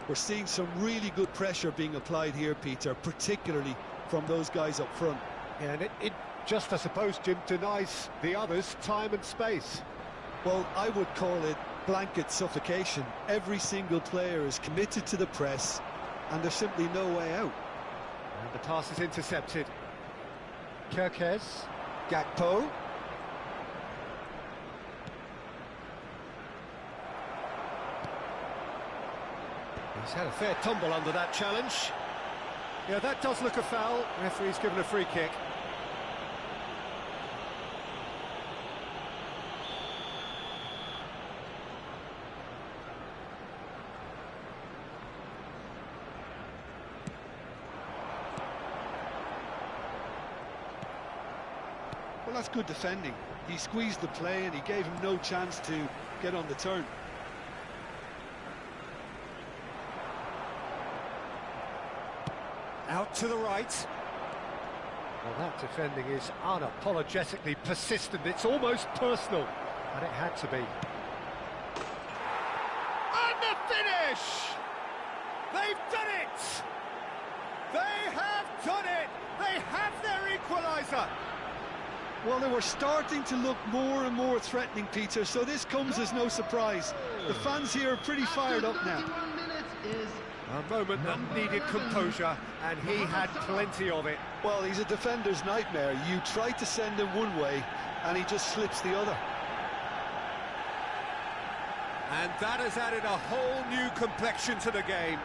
We're seeing some really good pressure being applied here, Peter, particularly from those guys up front. Yeah, and it just, I suppose, Jim, denies the others time and space. Well, I would call it blanket suffocation. Every single player is committed to the press, and there's simply no way out. And the pass is intercepted. Kerkez, Gakpo. He's had a fair tumble under that challenge. Yeah, that does look a foul. Referee's given a free kick. Well, that's good defending. He squeezed the play and he gave him no chance to get on the turn. Out to the right. Well, that defending is unapologetically persistent. It's almost personal, and it had to be. And the finish! They've done it! They have done it! They have their equaliser! Well, they were starting to look more and more threatening, Peter, so this comes as no surprise. The fans here are pretty fired up now. A moment that needed composure, and he had plenty of it. Well, he's a defender's nightmare. You try to send him one way, and he just slips the other. And that has added a whole new complexion to the game.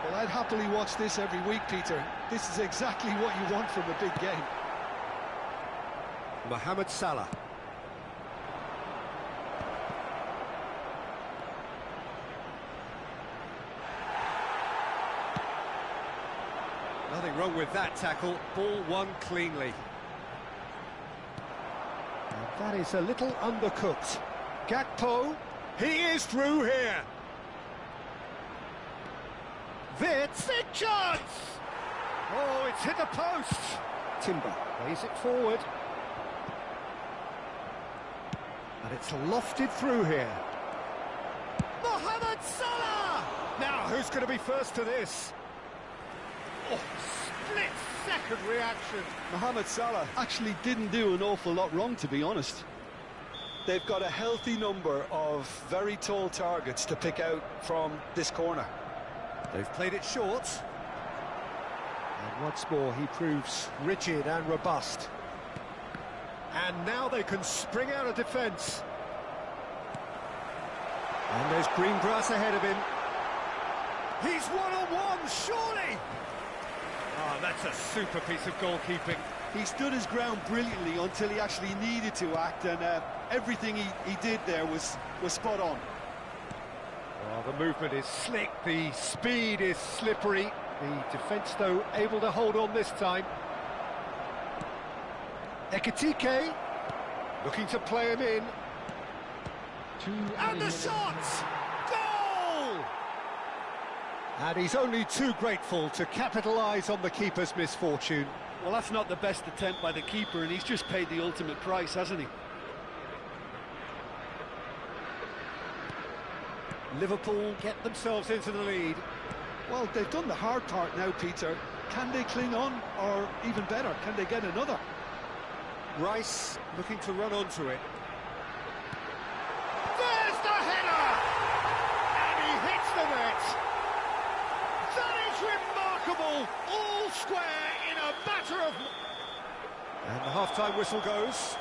Well, I'd happily watch this every week, Peter. This is exactly what you want from a big game. Mohamed Salah. Nothing wrong with that tackle, ball won cleanly. And that is a little undercooked. Gakpo, he is through here. It's a chance! Oh, it's hit the post. Timber plays it forward. And it's lofted through here. Mohamed Salah! Now, who's going to be first to this? Oh, split-second reaction. Mohamed Salah actually didn't do an awful lot wrong, to be honest. They've got a healthy number of very tall targets to pick out from this corner. They've played it short. And once more, he proves rigid and robust. And now they can spring out of defence. And there's green grass ahead of him. He's one-on-one, surely! Oh, that's a super piece of goalkeeping. He stood his ground brilliantly until he actually needed to act, and everything he did there was spot on. Well, the movement is slick, the speed is slippery. The defence, though, able to hold on this time. Ekitike, looking to play him in. And the shot! Goal! And he's only too grateful to capitalise on the keeper's misfortune. Well, that's not the best attempt by the keeper, and he's just paid the ultimate price, hasn't he? Liverpool get themselves into the lead. Well, they've done the hard part now, Peter. Can they cling on, or even better, can they get another? Rice looking to run onto it. There's the header! And he hits the net! That is remarkable! All square in a matter of... And the half-time whistle goes.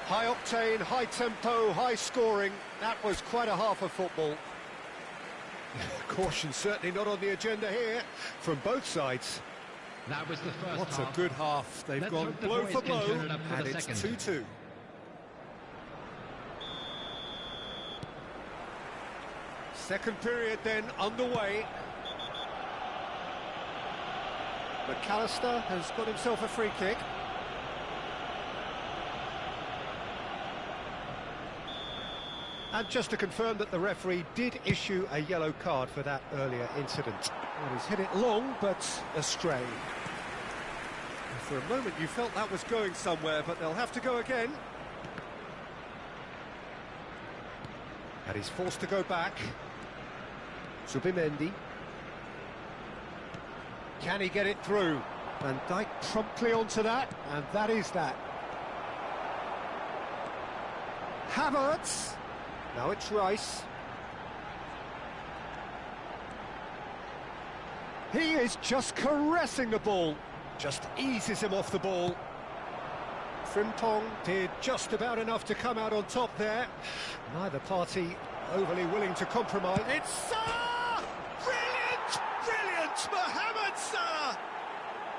High octane, high tempo, high scoring. That was quite a half of football. Caution certainly not on the agenda here from both sides. That was the first What half. a good half. They've Let's gone hope the blow boys for can blow, turn it up for and the it's second. 2-2. Second period then underway. McAllister has got himself a free kick. And just to confirm that the referee did issue a yellow card for that earlier incident. Well, he's hit it long, but astray. For a moment you felt that was going somewhere, but they'll have to go again. And he's forced to go back. Zubimendi. Can he get it through? Van Dijk promptly onto that, and that is that. Havertz. Now it's Rice. He is just caressing the ball. Just eases him off the ball. Frimpong did just about enough to come out on top there. Neither party overly willing to compromise. It's Salah! Brilliant! Brilliant! Mohamed Salah!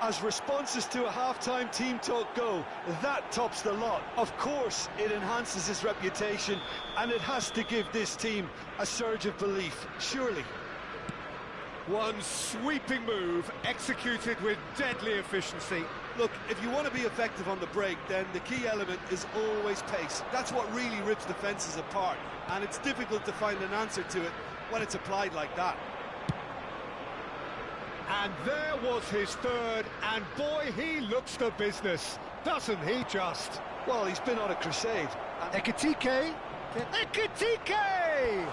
As responses to a half-time team talk go, that tops the lot. Of course, it enhances his reputation, and it has to give this team a surge of belief, surely. One sweeping move, executed with deadly efficiency. Look, if you want to be effective on the break, then the key element is always pace. That's what really rips defences apart, and it's difficult to find an answer to it when it's applied like that. And there was his third, and boy, he looks the business, doesn't he just? Well, he's been on a crusade. Ekitike! Ekitike!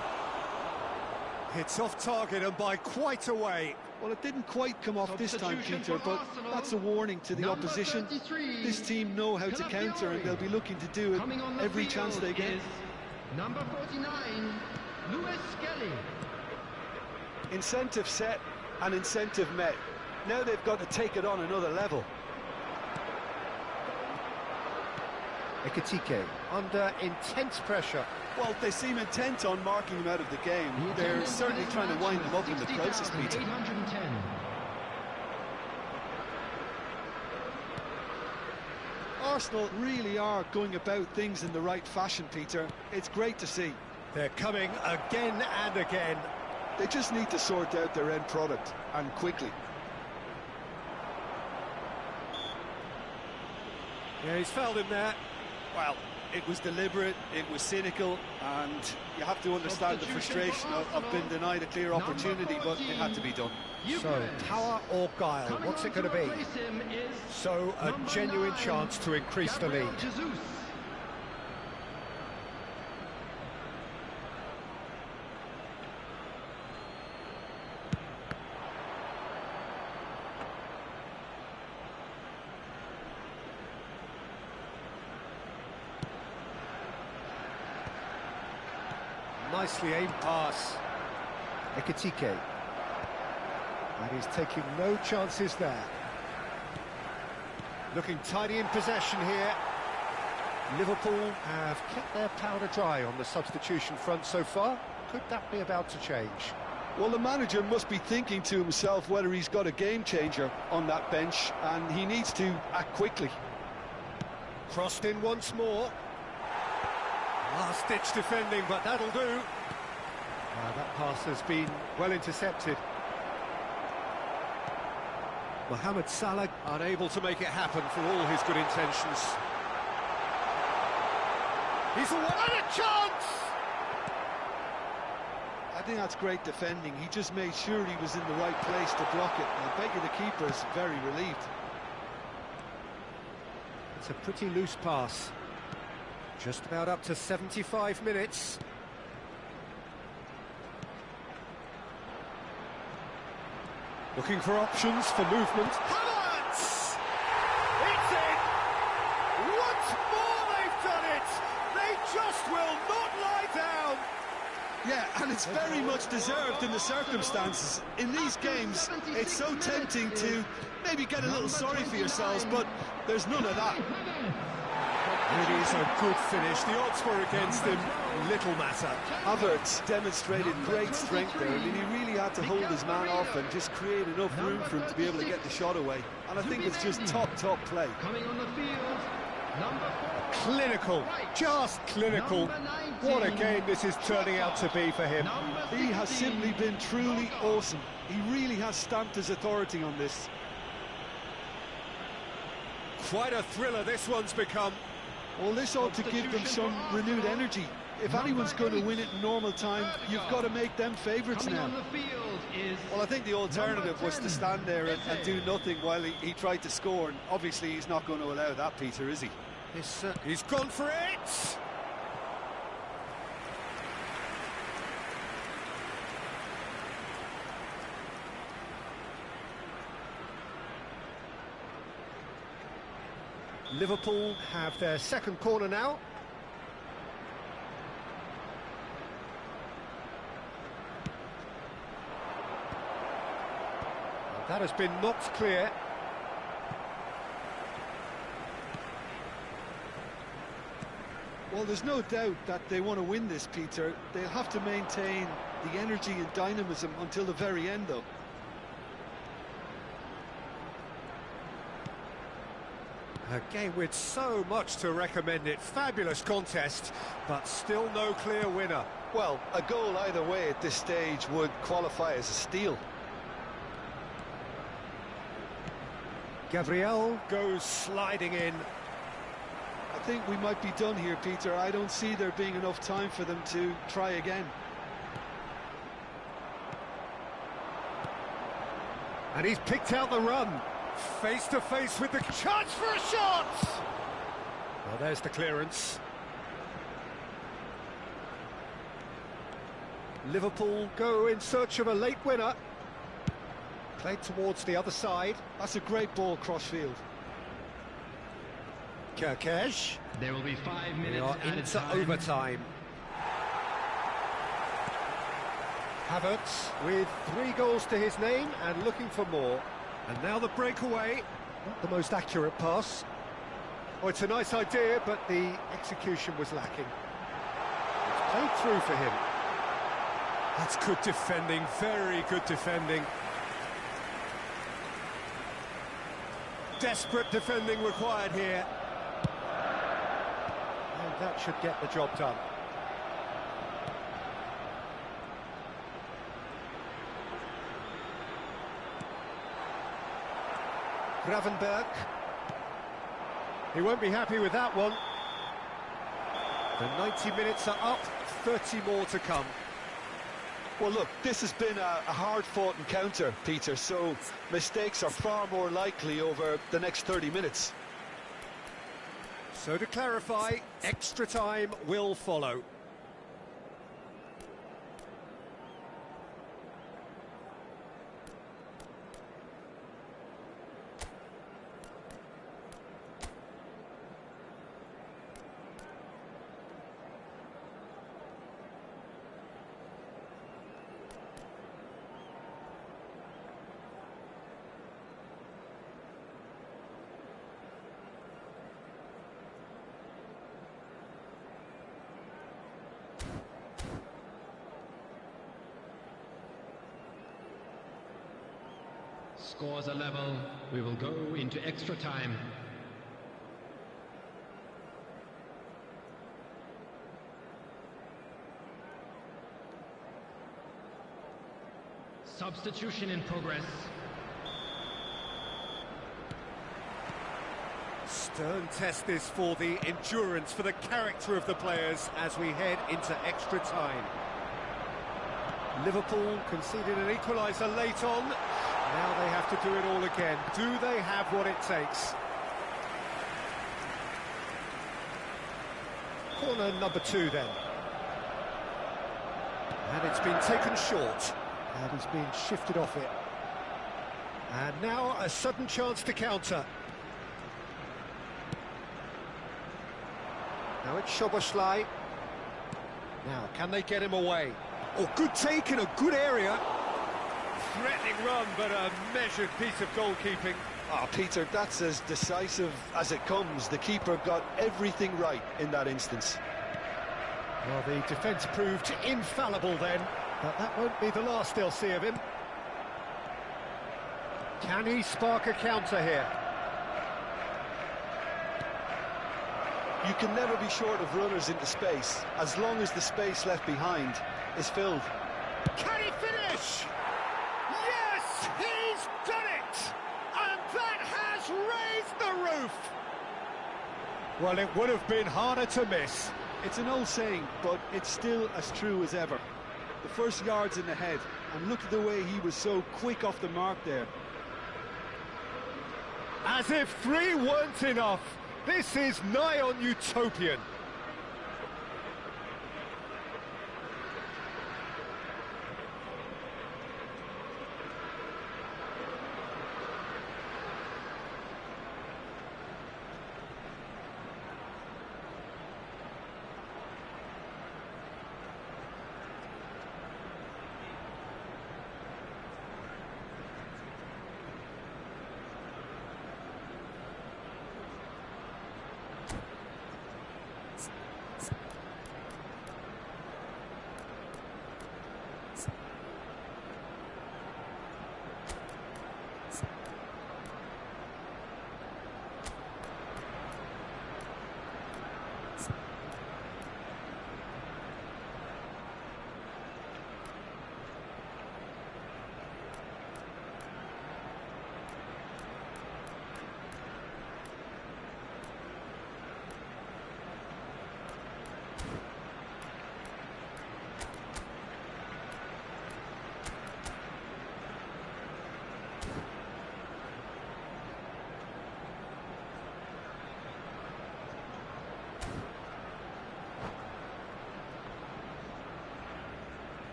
It's off target and by quite a way. Well, it didn't quite come off this time, Peter, but that's a warning to the opposition. This team know how to counter, and they'll be looking to do it every chance they get. Number 49, Louis Skelly. Incentive set and incentive met. Now they've got to take it on another level. Ekitike under intense pressure. Well, they seem intent on marking him out of the game. They're certainly trying to wind him up in the process, Peter. Arsenal really are going about things in the right fashion, Peter. It's great to see. They're coming again and again. They just need to sort out their end product, and quickly. Yeah, he's fouled him there. Well, it was deliberate, it was cynical, and you have to understand the frustration of being denied a clear opportunity, but it had to be done. So, power or guile, what's it going to be? So, a genuine chance to increase the lead. Nicely aimed pass. Ekitike. And he's taking no chances there. Looking tidy in possession here. Liverpool have kept their powder dry on the substitution front so far. Could that be about to change? Well, the manager must be thinking to himself whether he's got a game changer on that bench, and he needs to act quickly. Crossed in once more. Last-ditch defending, but that'll do. That pass has been well intercepted. Mohamed Salah unable to make it happen for all his good intentions. He's a chance! I think that's great defending. He just made sure he was in the right place to block it. I bet you the keeper's very relieved. It's a pretty loose pass. Just about up to 75 minutes. Looking for options for movement. Havertz! It's in! Once more they've done it! They just will not lie down! Yeah, and it's very much deserved in the circumstances. In these games, it's so tempting to maybe get a little sorry for yourselves, but there's none of that. It is a good finish. The odds were against him. Little matter. Havertz demonstrated great strength there. I mean, he really had to hold his man off and just create enough room for him to be able to get the shot away. And I think it's just top play. Coming on the field, number 4. Clinical, just clinical. What a game this is turning out to be for him. He has simply been truly awesome. He really has stamped his authority on this. Quite a thriller this one's become. Well, this ought to give them some renewed energy. If anyone's going to win it in normal time, you've got to make them favourites now. Well, I think the alternative was to stand there and do nothing while he tried to score. And obviously, he's not going to allow that, Peter, is he? He's gone for it! Liverpool have their second corner now. That has been knocked clear. Well, there's no doubt that they want to win this, Peter. They'll have to maintain the energy and dynamism until the very end, though. A game with so much to recommend it. Fabulous contest, but still no clear winner. Well, a goal either way at this stage would qualify as a steal. Gabriel goes sliding in. I think we might be done here, Peter. I don't see there being enough time for them to try again. And he's picked out the run. Face to face with the chance for a shot! Well, there's the clearance. Liverpool go in search of a late winner. Played towards the other side. That's a great ball cross-field. Kirkesh. There will be 5 We minutes are added into time. overtime. Havertz with 3 goals to his name and looking for more. And now the breakaway. Not the most accurate pass. Oh, it's a nice idea, but the execution was lacking. It's played through for him. That's good defending, very good defending. Desperate defending required here. And that should get the job done. Gravenberg. He won't be happy with that one. The 90 minutes are up, 30 more to come. Well, look, this has been a hard-fought encounter, Peter, so mistakes are far more likely over the next 30 minutes. So to clarify, extra time will follow. Scores are level. We will go into extra time. Substitution in progress. Stern test this for the endurance, for the character of the players as we head into extra time. Liverpool conceded an equaliser late on. Now they have to do it all again. Do they have what it takes? Corner number 2 then. And it's been taken short. And he's been shifted off it. And now a sudden chance to counter. Now it's Szoboszlai. Now, can they get him away? Oh, good take in a good area. Threatening run, but a measured piece of goalkeeping. Ah, Peter, that's as decisive as it comes. The keeper got everything right in that instance. Well, the defence proved infallible then, but that won't be the last they'll see of him. Can he spark a counter here? You can never be short of runners into space, as long as the space left behind is filled. Can he finish? Yes, he's done it! And that has raised the roof! Well, it would have been harder to miss. It's an old saying, but it's still as true as ever. The first yard's in the head, and look at the way he was so quick off the mark there. As if 3 weren't enough, this is nigh on utopian.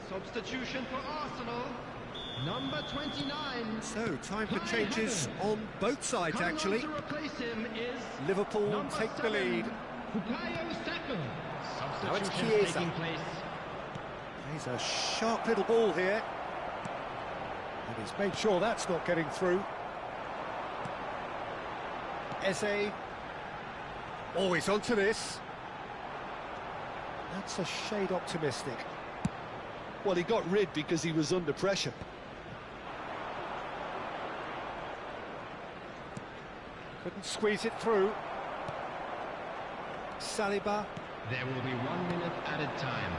Substitution for Arsenal. Number 29. So, time for changes on both sides, actually. To replace him is Liverpool take the lead. Now it's Chiesa. He's a sharp little ball here. And he's made sure that's not getting through. Eze. Always onto this. That's a shade optimistic. Well, he got rid because he was under pressure. Couldn't squeeze it through. Saliba. There will be 1 minute added time.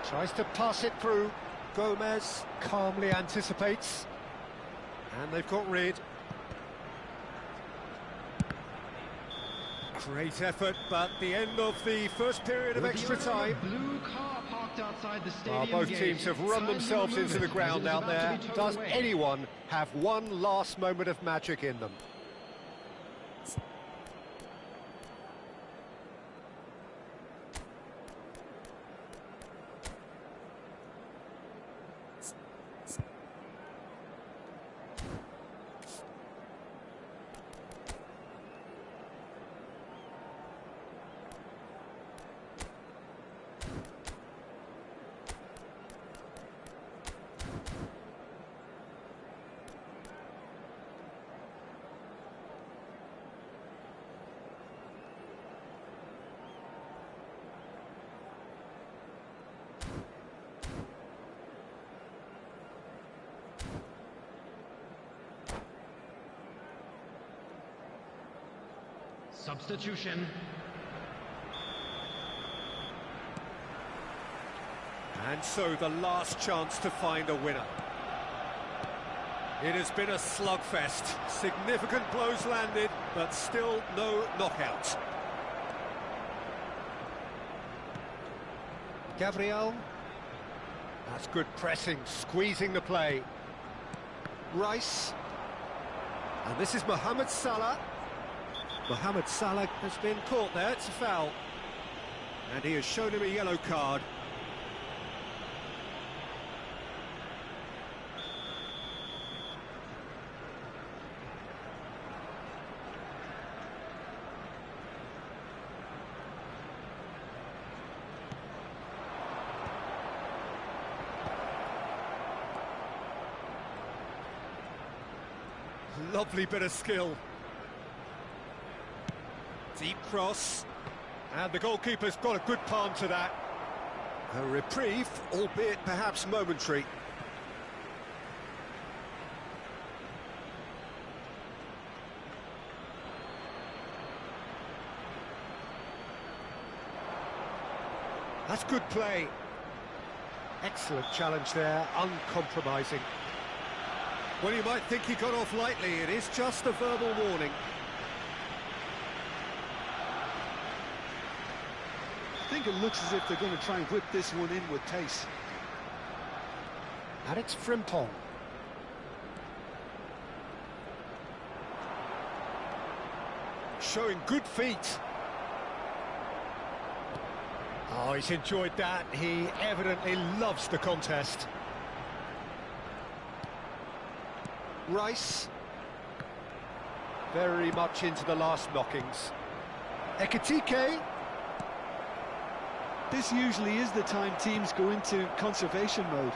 Tries to pass it through. Gomez calmly anticipates. And they've got rid. Great effort, but the end of the first period of extra time. Blue car parked outside the stadium Both teams have run themselves into the ground out there. Does anyone have one last moment of magic in them? Substitution. And so the last chance to find a winner. It has been a slugfest. Significant blows landed, but still no knockout. Gabriel. That's good pressing, squeezing the play. Rice. And this is Mohamed Salah. Mohamed Salah has been caught there, it's a foul. And he has shown him a yellow card. Lovely bit of skill. Deep cross, and the goalkeeper's got a good palm to that. A reprieve, albeit perhaps momentary. That's good play. Excellent challenge there, uncompromising. Well, you might think he got off lightly, it is just a verbal warning. I think it looks as if they're going to try and whip this one in with pace. And it's Frimpong. Showing good feet. Oh, he's enjoyed that. He evidently loves the contest. Rice. Very much into the last knockings. Ekitike. This usually is the time teams go into conservation mode.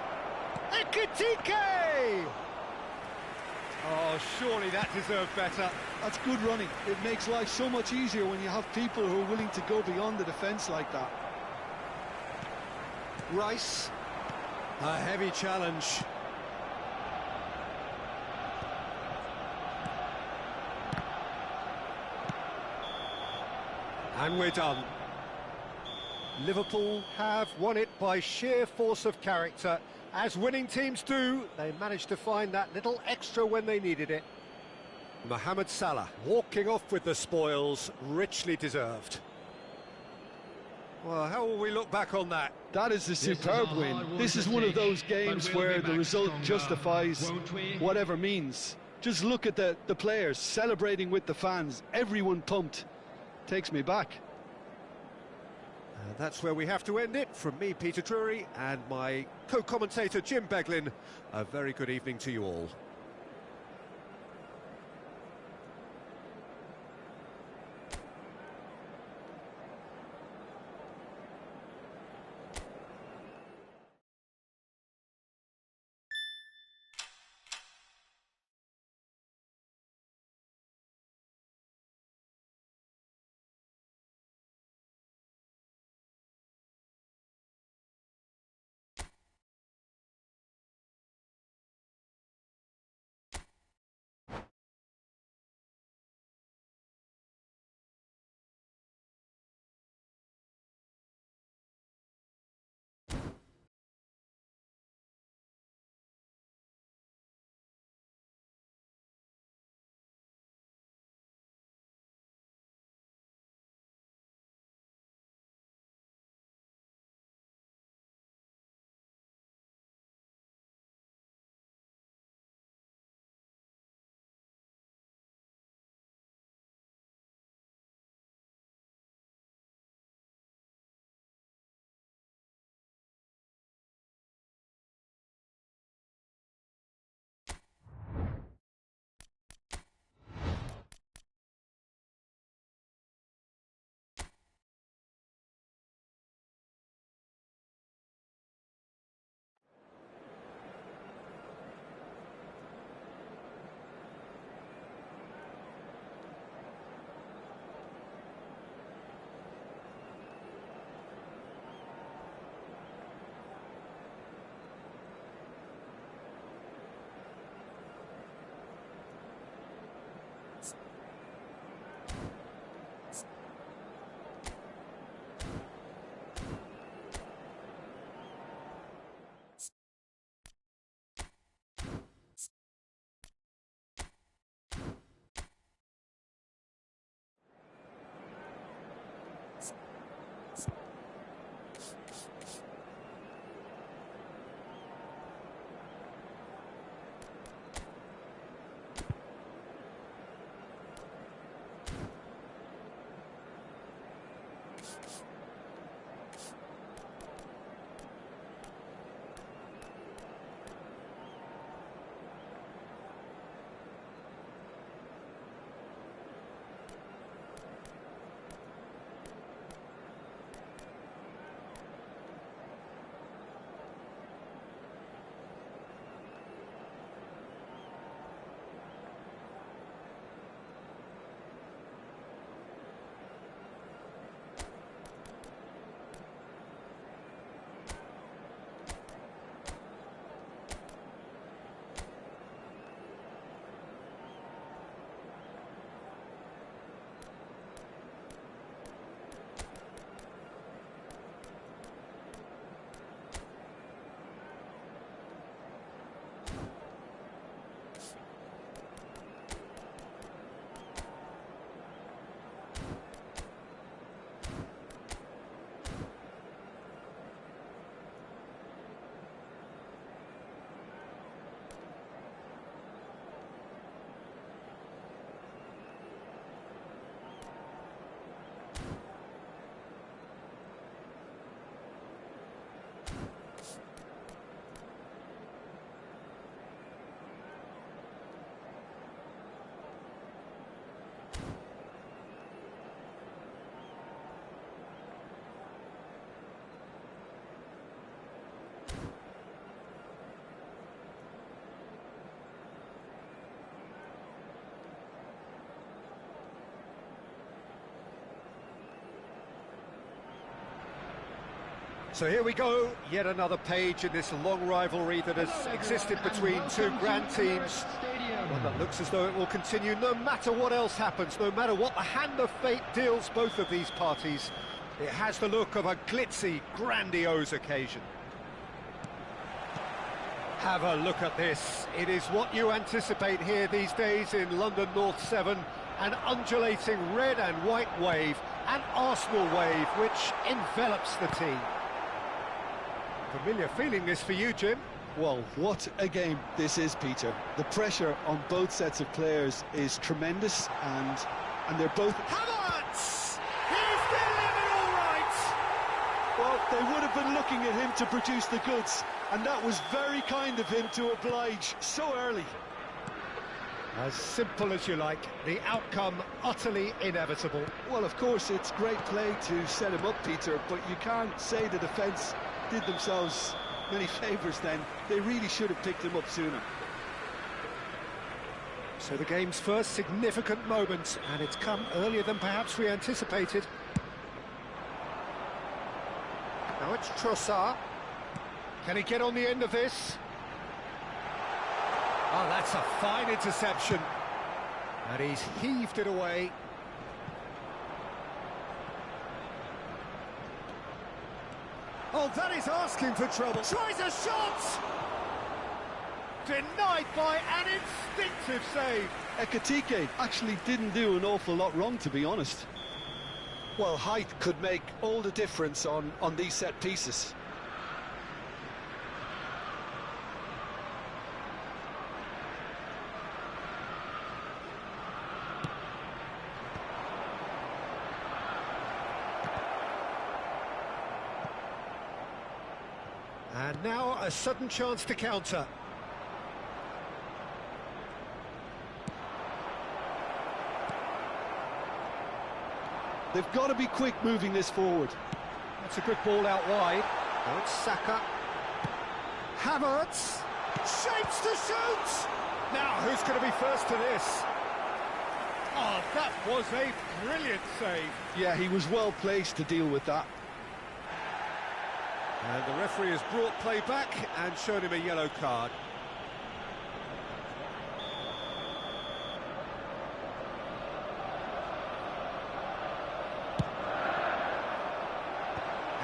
Ekitike! Oh, surely that deserved better. That's good running. It makes life so much easier when you have people who are willing to go beyond the defence like that. Rice. A heavy challenge. And we're done. Liverpool have won it by sheer force of character. As winning teams do, they managed to find that little extra when they needed it. Mohamed Salah walking off with the spoils, richly deserved. Well, how will we look back on that? That is a superb win. This is one of those games where the result justifies whatever means. Just look at the players celebrating with the fans, everyone pumped. Takes me back. And that's where we have to end it. From me, Peter Drury, and my co-commentator, Jim Beglin, a very good evening to you all. So here we go, yet another page in this long rivalry that has existed between two grand teams. One that looks as though it will continue no matter what else happens, no matter what the hand of fate deals both of these parties. It has the look of a glitzy, grandiose occasion. Have a look at this. It is what you anticipate here these days in London North 7. An undulating red and white wave, an Arsenal wave which envelops the team. Familiar feeling this for you, Jim? Well, what a game this is, Peter. The pressure on both sets of players is tremendous, and they're both... Havertz! He's delivered all right! They would have been looking at him to produce the goods, and that was very kind of him to oblige so early. As simple as you like, the outcome utterly inevitable. Well, of course, it's great play to set him up, Peter, but you can't say the defence did themselves many favours then. They really should have picked him up sooner. So the game's first significant moment, and it's come earlier than perhaps we anticipated. Now it's Trossard. Can he get on the end of this? Oh, that's a fine interception. And he's heaved it away. Oh, that is asking for trouble. Tries a shot! Denied by an instinctive save. Ekitike actually didn't do an awful lot wrong, to be honest. Well, height could make all the difference on these set pieces. And now a sudden chance to counter. They've got to be quick moving this forward. That's a good ball out wide. Now it's Saka. Havertz. Shapes to shoot! Now, who's going to be first to this? Oh, that was a brilliant save. Yeah, he was well placed to deal with that. And the referee has brought play back and shown him a yellow card.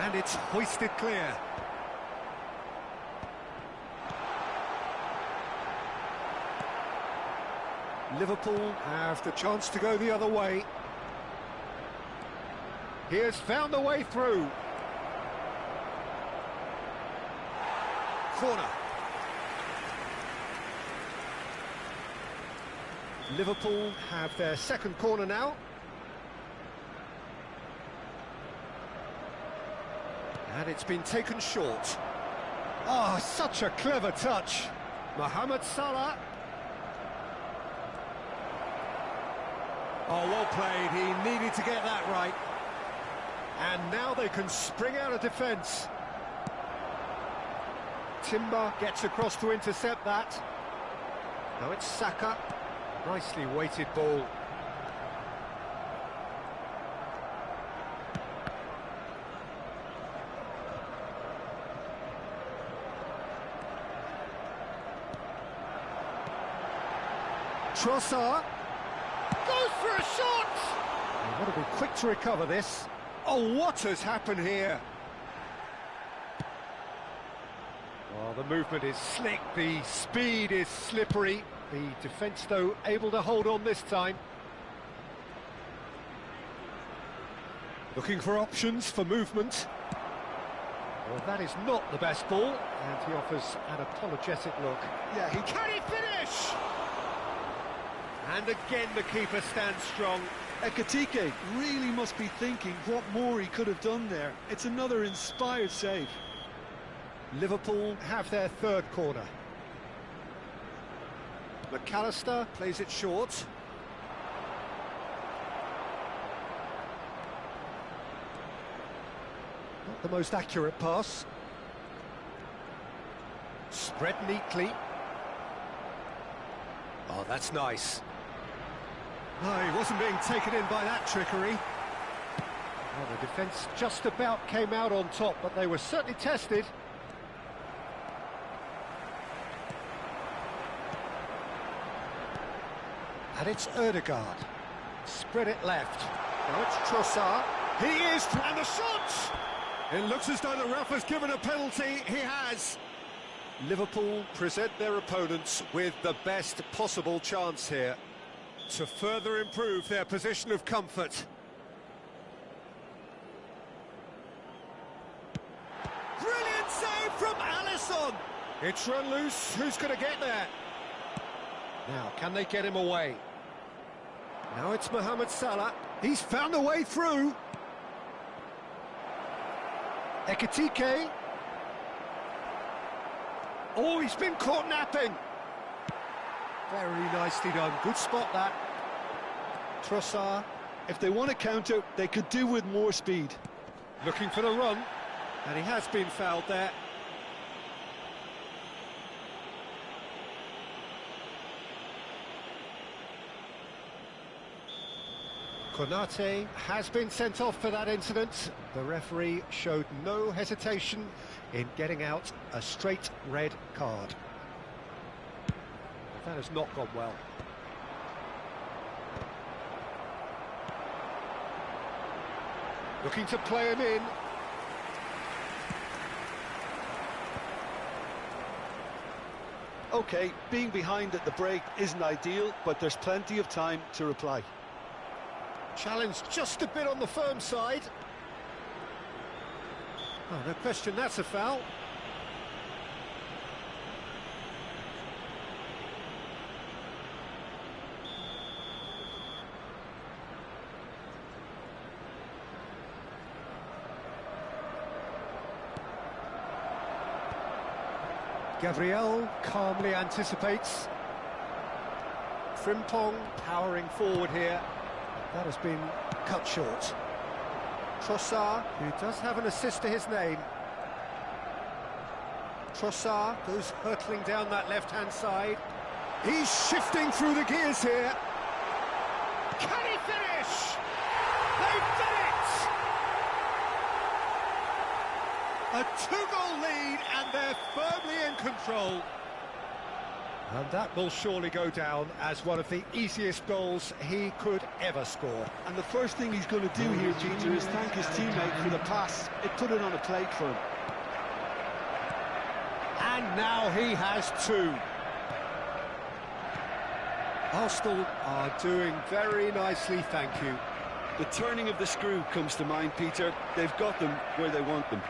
And it's hoisted clear. Liverpool have the chance to go the other way. He has found a way through. Corner. Liverpool have their second corner now. And it's been taken short. Oh, such a clever touch. Mohamed Salah. Oh, well played. He needed to get that right. And now they can spring out of defence. Timber gets across to intercept that. Now it's Saka. Nicely weighted ball. Trossard goes for a shot! They've got to be quick to recover this. Oh, what has happened here? Well, the movement is slick, the speed is slippery. The defence, though, able to hold on this time. Looking for options for movement. Well, that is not the best ball, and he offers an apologetic look. Yeah, Can he finish? And again, the keeper stands strong. Ekitike really must be thinking what more he could have done there. It's another inspired save. Liverpool have their third corner. McAllister plays it short. Not the most accurate pass. Spread neatly. Oh, that's nice. No, he wasn't being taken in by that trickery. Well, the defence just about came out on top, but they were certainly tested. And it's Ødegaard. Spread it left. Now it's Trossard. He is, and the shot! It looks as though the ref has given a penalty. He has. Liverpool present their opponents with the best possible chance here to further improve their position of comfort. Brilliant save from Alisson! It's run loose, who's going to get there? Now, can they get him away? Now it's Mohamed Salah, he's found a way through. Ekitike. Oh, he's been caught napping. Very nicely done. Good spot, that. Trossard. If they want to counter, they could do with more speed. Looking for the run. And he has been fouled there. Konate has been sent off for that incident. The referee showed no hesitation in getting out a straight red card. That has not gone well. Looking to play him in. OK, being behind at the break isn't ideal, but there's plenty of time to reply. Challenge just a bit on the firm side. Oh, no question, that's a foul. Gabriel calmly anticipates. Frimpong powering forward here. That has been cut short. Trossard, who does have an assist to his name. Trossard goes hurtling down that left-hand side. He's shifting through the gears here. Can he finish? They've done it! A two-goal lead, and they're firmly in control. And that will surely go down as one of the easiest goals he could ever score. And the first thing he's going to do here, Peter, is thank his teammate for the pass. It put it on a plate for him. And now he has two. Arsenal are doing very nicely, thank you. The turning of the screw comes to mind, Peter. They've got them where they want them.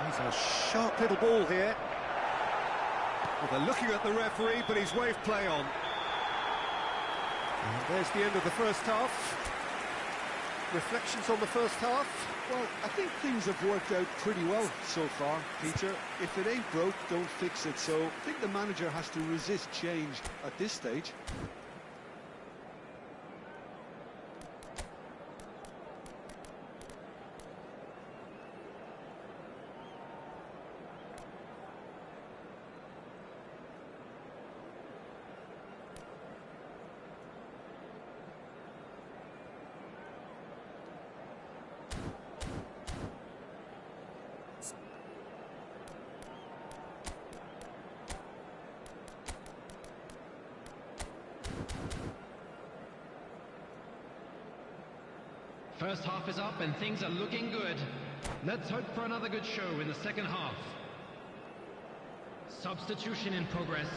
He's a sharp little ball here. Well, they're looking at the referee, but he's waved play on. And there's the end of the first half. Reflections on the first half? Well, I think things have worked out pretty well so far, Peter. If it ain't broke, don't fix it. So I think the manager has to resist change at this stage. First half is up and things are looking good. Let's hope for another good show in the second half. Substitution in progress.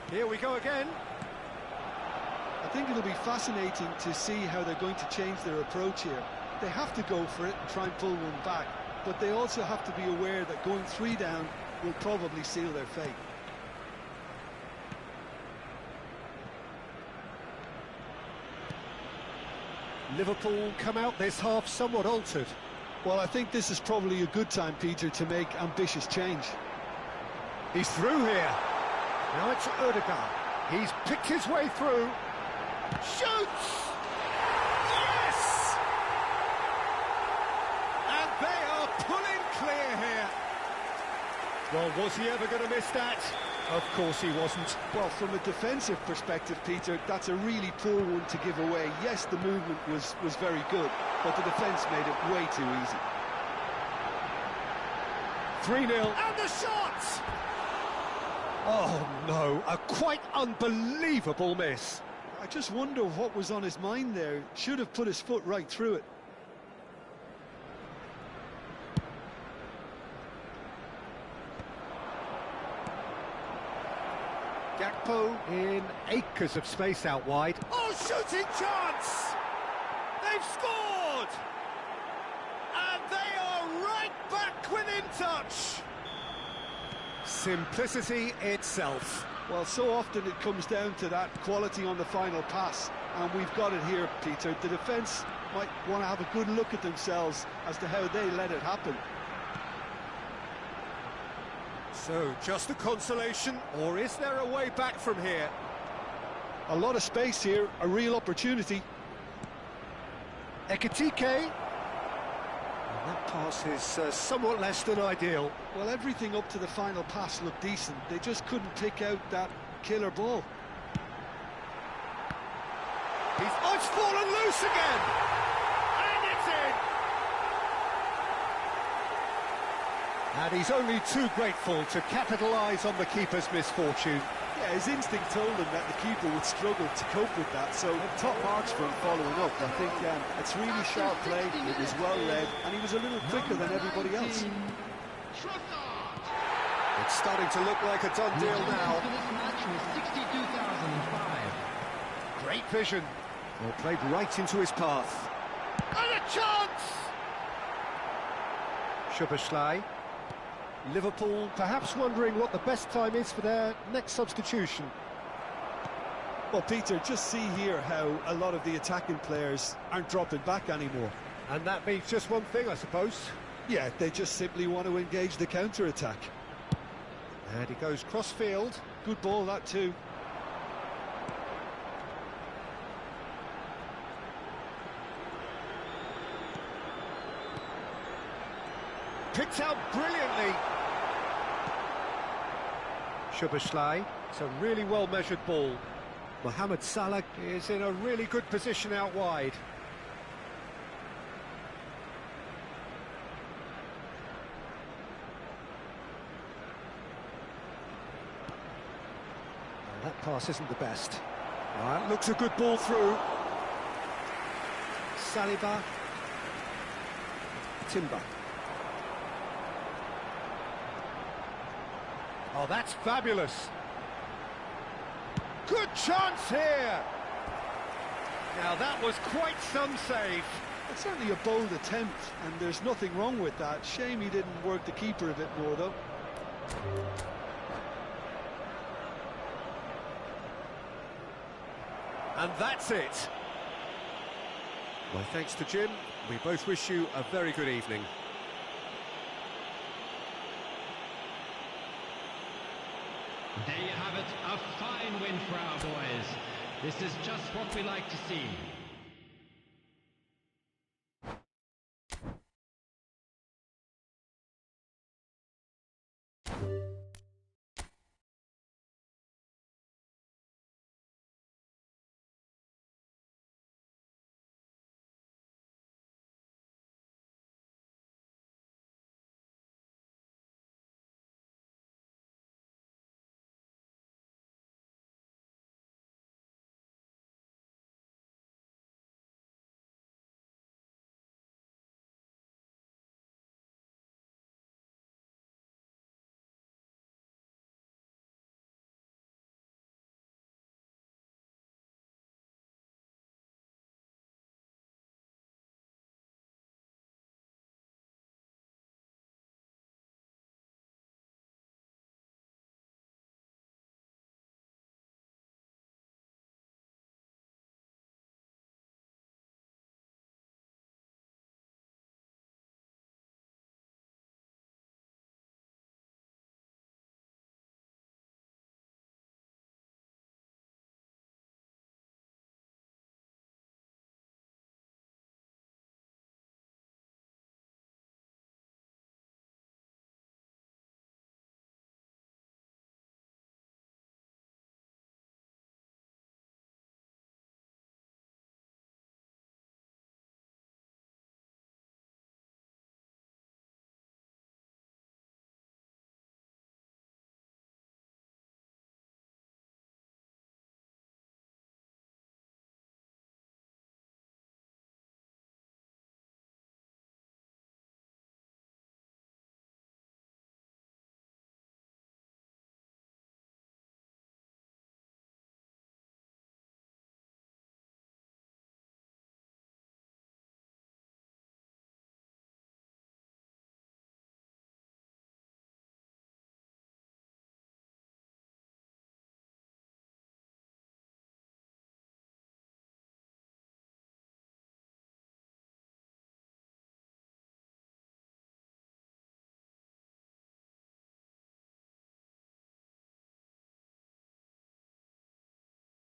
Here we go again. I think it'll be fascinating to see how they're going to change their approach here. They have to go for it and try and pull one back, but they also have to be aware that going 3 down will probably seal their fate. Liverpool come out this half somewhat altered. Well, I think this is probably a good time, Peter, to make ambitious change. He's through here. Now it's Odegaard. He's picked his way through. Shoots! Yes! And they are pulling clear here. Well, was he ever going to miss that? Of course he wasn't. Well, from a defensive perspective, Peter, that's a really poor one to give away. Yes, the movement was very good, but the defence made it way too easy. 3-0. And the shot! Oh, no, a quite unbelievable miss. I just wonder what was on his mind there. Should have put his foot right through it. Gakpo in acres of space out wide. Oh, shooting chance! They've scored! And they are right back within touch. Simplicity itself. Well, so often it comes down to that quality on the final pass, and we've got it here, Peter. The defence might want to have a good look at themselves as to how they let it happen. So, just a consolation, or is there a way back from here? A lot of space here, a real opportunity. Ekitike. And that pass is somewhat less than ideal. Well, everything up to the final pass looked decent. They just couldn't pick out that killer ball. It's fallen loose again! And it's in! And he's only too grateful to capitalise on the keeper's misfortune. Yeah, his instinct told him that the keeper would struggle to cope with that, so top marks for him following up. I think it's really sharp play, it was well led, and he was a little quicker than everybody else. It's starting to look like a done deal now. Great vision. Well, played right into his path. And a chance! Szoboszlai. Liverpool perhaps wondering what the best time is for their next substitution. Well, Peter, just see here how a lot of the attacking players aren't dropping back anymore. And that means just one thing, I suppose. Yeah, they just simply want to engage the counter-attack. And he goes cross-field. Good ball, that too. Picked out brilliantly. Szoboszlai. It's a really well-measured ball. Mohamed Salah is in a really good position out wide. Well, that pass isn't the best. That looks a good ball through. Saliba. Timber. Oh, that's fabulous. Good chance here. Now, that was quite some save. It's certainly a bold attempt, and there's nothing wrong with that. Shame he didn't work the keeper a bit more, though. And that's it. My thanks to Jim. We both wish you a very good evening. There you have it, a fine win for our boys. This is just what we like to see.